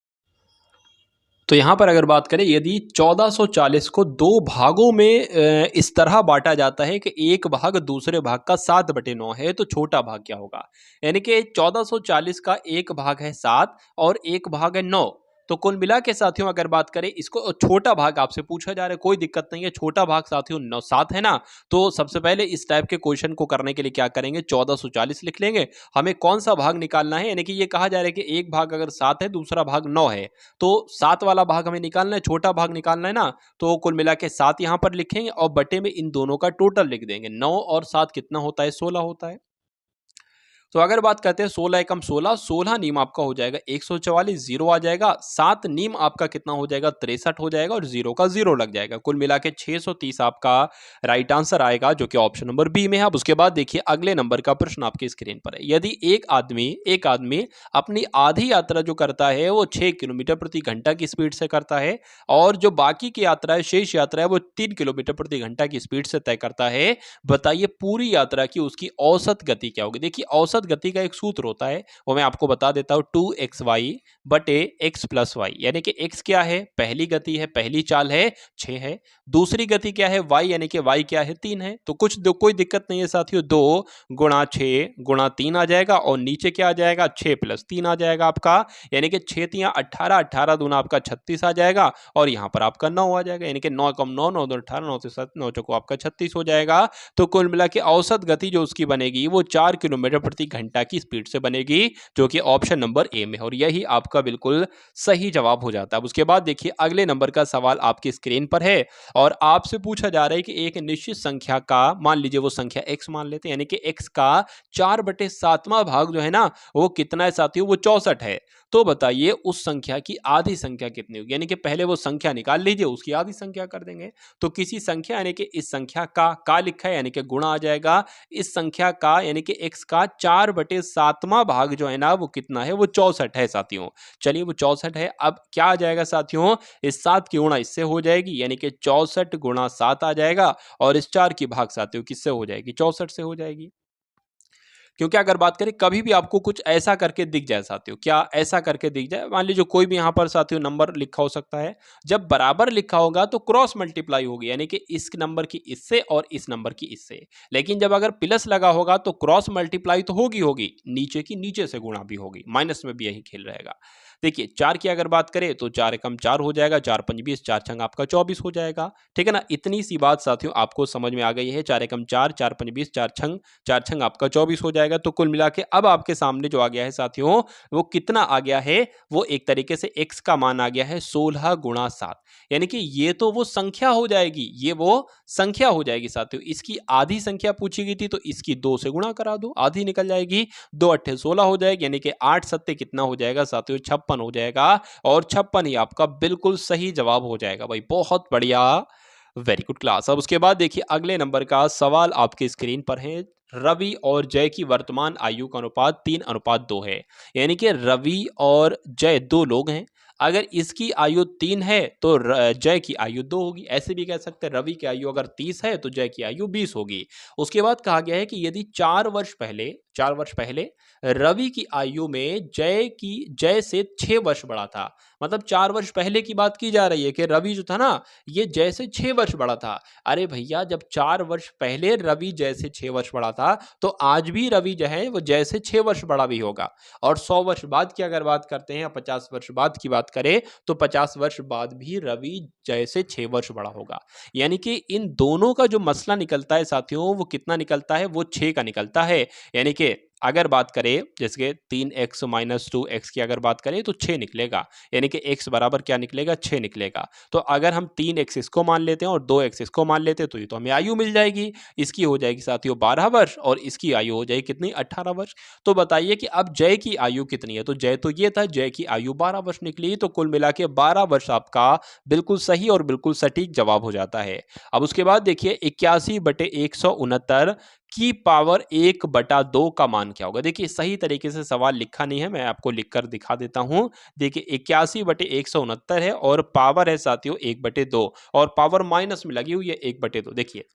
तो यहाँ पर अगर बात करें, यदि 1440 को 2 भागों में इस तरह बांटा जाता है कि एक भाग दूसरे भाग का 7/9 है, तो छोटा भाग क्या होगा? यानी कि 1440 का एक भाग है 7 और एक भाग है 9, तो कुल मिला के साथियों अगर बात करें, इसको छोटा भाग आपसे पूछा जा रहा है, कोई दिक्कत नहीं है, छोटा भाग साथियों 9 7 है ना। तो सबसे पहले इस टाइप के क्वेश्चन को करने के लिए क्या करेंगे, 1440 लिख लेंगे, हमें कौन सा भाग निकालना है, यानी कि ये कहा जा रहा है कि एक भाग अगर 7 है, दूसरा भाग 9 है, तो 7 वाला भाग हमें निकालना है, छोटा भाग निकालना है ना, तो कुल मिला के 7 यहां पर लिखेंगे, और बटे में इन दोनों का टोटल लिख देंगे। 9 और 7 कितना होता है, 16 होता है। तो अगर बात करते हैं 16 एकम 16, 16 नीम आपका हो जाएगा 144, जीरो आ जाएगा, 7 नीम आपका कितना हो जाएगा, 63 हो जाएगा, और जीरो का जीरो लग जाएगा, कुल मिला के 630 आपका राइट आंसर आएगा, जो कि ऑप्शन नंबर बी में है। अब उसके बाद देखिए अगले नंबर का प्रश्न आपकी स्क्रीन पर है, यदि एक आदमी अपनी आधी यात्रा जो करता है वो 6 किलोमीटर प्रति घंटा की स्पीड से करता है, और जो बाकी की यात्रा है, शेष यात्रा है, वो 3 किलोमीटर प्रति घंटा की स्पीड से तय करता है, बताइए पूरी यात्रा की उसकी औसत गति क्या होगी। देखिए औसत गति का एक सूत्र होता है, वो मैं आपको बता देता हूं, 2xy बटे x प्लस वाई, यानी कि x क्या है, पहली गति है, पहली चाल है 6 है, दूसरी गति क्या है y, यानी कि y क्या है 3 है, तो कोई दिक्कत नहीं है साथियों, 2 गुणा 6 गुणा 3 आ जाएगा, और नीचे क्या आ जाएगा, 6 प्लस 3 आ जाएगा आपका, यानी कि 6 तियां 18, 18 दूना आपका 36 आ जाएगा, और यहाँ पर आपका 9 आ जाएगा, यानी कि 9 कम 9, 9 2 18, 9 से 7 9 चौको आपका 36 हो जाएगा। तो कुल मिला के औसत गति जो उसकी बनेगी वो 4 किलोमीटर प्रति घंटा की स्पीड से बनेगी, जो कि ऑप्शन नंबर ए में है, और यही आपका बिल्कुल सही जवाब हो जाता है। अब उसके बाद देखिए अगले नंबर का सवाल आपकी स्क्रीन पर है, और आपसे पूछा जा रहा है कि एक निश्चित संख्या का, मान लीजिए वो संख्या x मान लेते हैं, यानी कि x का 4/7वां भाग जो है ना, वो कितना है साथियों, वो 64 है, तो बताइए उस संख्या की आधी संख्या कितनी होगी, यानी कि पहले वो संख्या निकाल लीजिए, उसकी आधी संख्या कर देंगे। तो किसी संख्या, यानी कि इस संख्या का लिखा है, यानी कि गुणा आ जाएगा, इस संख्या का यानी कि x का 4/7वां भाग जो है ना वो कितना है, वो 64 है साथियों। चलिए वो 64 है। अब क्या आ जाएगा साथियों, इस 7 की गुणा इससे हो जाएगी, यानी कि 64 गुणा 7 आ जाएगा, और इस 4 की भाग साथियों किससे हो जाएगी, 64 से हो जाएगी। क्योंकि अगर बात करें कभी भी आपको कुछ ऐसा करके दिख जाए साथियों, क्या ऐसा करके दिख जाए, मान लीजिए कोई भी यहाँ पर साथियों नंबर लिखा हो सकता है, जब बराबर लिखा होगा तो क्रॉस मल्टीप्लाई होगी, यानी कि इस नंबर की इससे और इस नंबर की इससे। लेकिन जब अगर प्लस लगा होगा तो क्रॉस मल्टीप्लाई तो होगी होगी, नीचे की नीचे से गुणा भी होगी, माइनस में भी यही खेल रहेगा। देखिए 4 की अगर बात करें तो 4 एकम 4 हो जाएगा, 4 पंच 20, 4 छंग आपका 24 हो जाएगा। ठीक है ना, इतनी सी बात साथियों आपको समझ में आ गई है। 4 एकम 4, 4 पंच 20, 4 छंग आपका 24 हो जाएगा। तो कुल मिला के अब आपके सामने जो आ गया है साथियों, वो कितना आ गया है, वो एक तरीके से x का मान आ गया है 16 गुणा 7, यानी कि ये तो वो संख्या हो जाएगी, ये वो संख्या हो जाएगी साथियों। इसकी आधी संख्या पूछी गई थी तो इसकी 2 से गुणा करा दो, आधी निकल जाएगी, 2 अट्ठे 16 हो जाएगी, यानी कि 8 सत्ते कितना हो जाएगा साथियों, 56 हो जाएगा, और 56 ही आपका बिल्कुल सही जवाब हो जाएगा भाई। बहुत बढ़िया, वेरी गुड क्लास। अब उसके बाद देखिए अगले नंबर का सवाल आपके स्क्रीन पर है। रवि और जय की वर्तमान आयु का अनुपात 3:2 है, यानी कि रवि और जय दो लोग हैं। अगर इसकी आयु 3 है तो जय की आयु 2 होगी। ऐसे भी कह सकते हैं रवि की आयु अगर 30 है तो जय की आयु 20 होगी। उसके बाद कहा गया है कि यदि 4 वर्ष पहले रवि की आयु में जय से 6 वर्ष बड़ा था, मतलब 4 वर्ष पहले की बात की जा रही है कि रवि जो था ना ये जय से 6 वर्ष बड़ा था। अरे भैया जब 4 वर्ष पहले रवि जय से 6 वर्ष बड़ा था तो आज भी रवि जो है वो जय से 6 वर्ष बड़ा भी होगा। और 100 वर्ष बाद की अगर बात करते हैं या 50 वर्ष बाद की बात करें तो 50 वर्ष बाद भी रवि जय से 6 वर्ष बड़ा होगा। यानी कि इन दोनों का जो मसला निकलता है साथियों वो कितना निकलता है, वो 6 का निकलता है। यानी कि अगर बात करें जैसे 3x माइनस 2x की अगर बात करें तो 6 निकलेगा, यानी कि x बराबर क्या निकलेगा, 6 निकलेगा। तो अगर हम 3x इसको मान लेते हैं और 2x इसको मान लेते हैं तो ये तो हमें आयु मिल जाएगी। इसकी हो जाएगी साथियों 12 वर्ष और इसकी आयु हो जाएगी कितनी, 18 वर्ष। तो बताइए कि अब जय की आयु कितनी है, तो जय तो ये था, जय की आयु 12 वर्ष निकली। तो कुल मिला के 12 वर्ष आपका बिल्कुल सही और बिल्कुल सटीक जवाब हो जाता है। अब उसके बाद देखिए 81/169 की पावर 1/2 का मान क्या होगा। देखिए सही तरीके से सवाल लिखा नहीं है, मैं आपको लिखकर दिखा देता हूं। देखिए 81/169 है और पावर है साथियों 1/2, और पावर माइनस में लगी हुई है 1/2। देखिए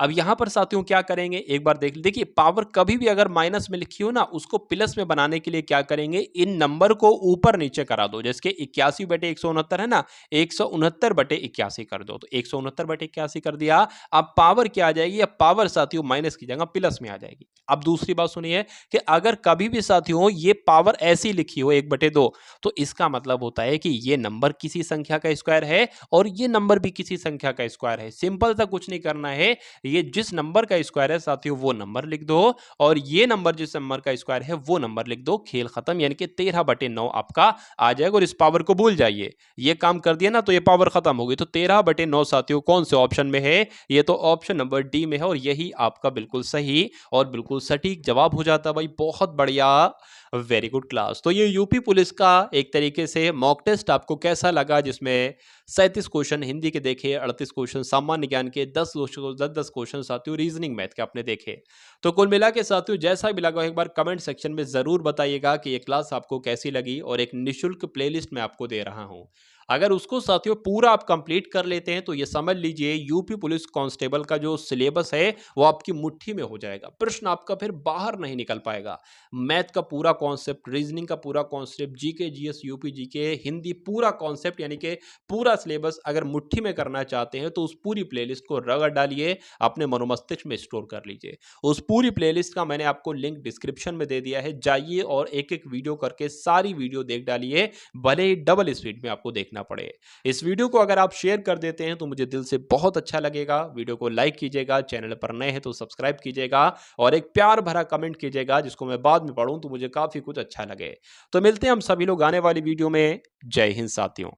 अब यहां पर साथियों क्या करेंगे, एक बार देखिए पावर कभी भी अगर माइनस में लिखी हो ना उसको प्लस में बनाने के लिए क्या करेंगे, इन नंबर को ऊपर नीचे करा दो। जैसे कि 81/169 है ना, 169/81 कर दो, तो 169/81 कर दिया। अब पावर क्या आ जाएगी, अब पावर साथियों माइनस की जगह प्लस में आ जाएगी। अब दूसरी बात सुनिए कि अगर कभी भी साथियों ये पावर ऐसी लिखी हो 1/2, तो इसका मतलब होता है कि ये नंबर किसी संख्या का स्क्वायर है और ये नंबर भी किसी संख्या का स्क्वायर है। सिंपल सा कुछ नहीं करना है, ये जिस नंबर का स्क्वायर है साथियों वो नंबर लिख दो, और ये नंबर जिस नंबर का स्क्वायर है वो नंबर लिख दो, खेल खत्म। यानी कि 13/9 आपका आ जाएगा, और इस पावर को भूल जाइए। ये काम कर दिया ना तो ये पावर खत्म होगी। तो 13/9 साथियों कौन से ऑप्शन में है, ये तो ऑप्शन नंबर डी में है, और यही आपका बिल्कुल सही और बिल्कुल सटीक जवाब हो जाता है भाई। बहुत बढ़िया, वेरी गुड क्लास। तो ये यूपी पुलिस का एक तरीके से मॉक टेस्ट आपको कैसा लगा, जिसमें 37 क्वेश्चन हिंदी के देखे, 38 क्वेश्चन सामान्य ज्ञान के, 10 क्वेश्चन साथियों रीजनिंग मैथ के आपने देखे। तो कुल मिला के साथियों जैसा भी लगा एक बार कमेंट सेक्शन में जरूर बताइएगा कि ये क्लास आपको कैसी लगी, और एक निःशुल्क प्लेलिस्ट मैं आपको दे रहा हूं। अगर उसको साथियों पूरा आप कंप्लीट कर लेते हैं तो ये समझ लीजिए यूपी पुलिस कांस्टेबल का जो सिलेबस है वो आपकी मुट्ठी में हो जाएगा। प्रश्न आपका फिर बाहर नहीं निकल पाएगा। मैथ का पूरा कॉन्सेप्ट, रीजनिंग का पूरा concept, GK GS UP GK Hindi पूरा कॉन्सेप्ट, यानी कि पूरा सिलेबस अगर मुट्ठी में करना चाहते हैं तो उस पूरी प्लेलिस्ट को रगड़ डालिए, अपने मनोमस्तिष्क में स्टोर कर लीजिए। उस पूरी प्लेलिस्ट का मैंने आपको लिंक डिस्क्रिप्शन में दे दिया है, जाइए और एक एक वीडियो करके सारी वीडियो देख डालिए, भले ही डबल स्पीड में आपको देखना पड़े। इस वीडियो को अगर आप शेयर कर देते हैं तो मुझे दिल से बहुत अच्छा लगेगा। वीडियो को लाइक कीजिएगा, चैनल पर नए हैं तो सब्सक्राइब कीजिएगा, और एक प्यार भरा कमेंट कीजिएगा जिसको मैं बाद में पढ़ूं तो मुझे काफी कुछ अच्छा लगे। तो मिलते हैं हम सभी लोग आने वाली वीडियो में। जय हिंद साथियों।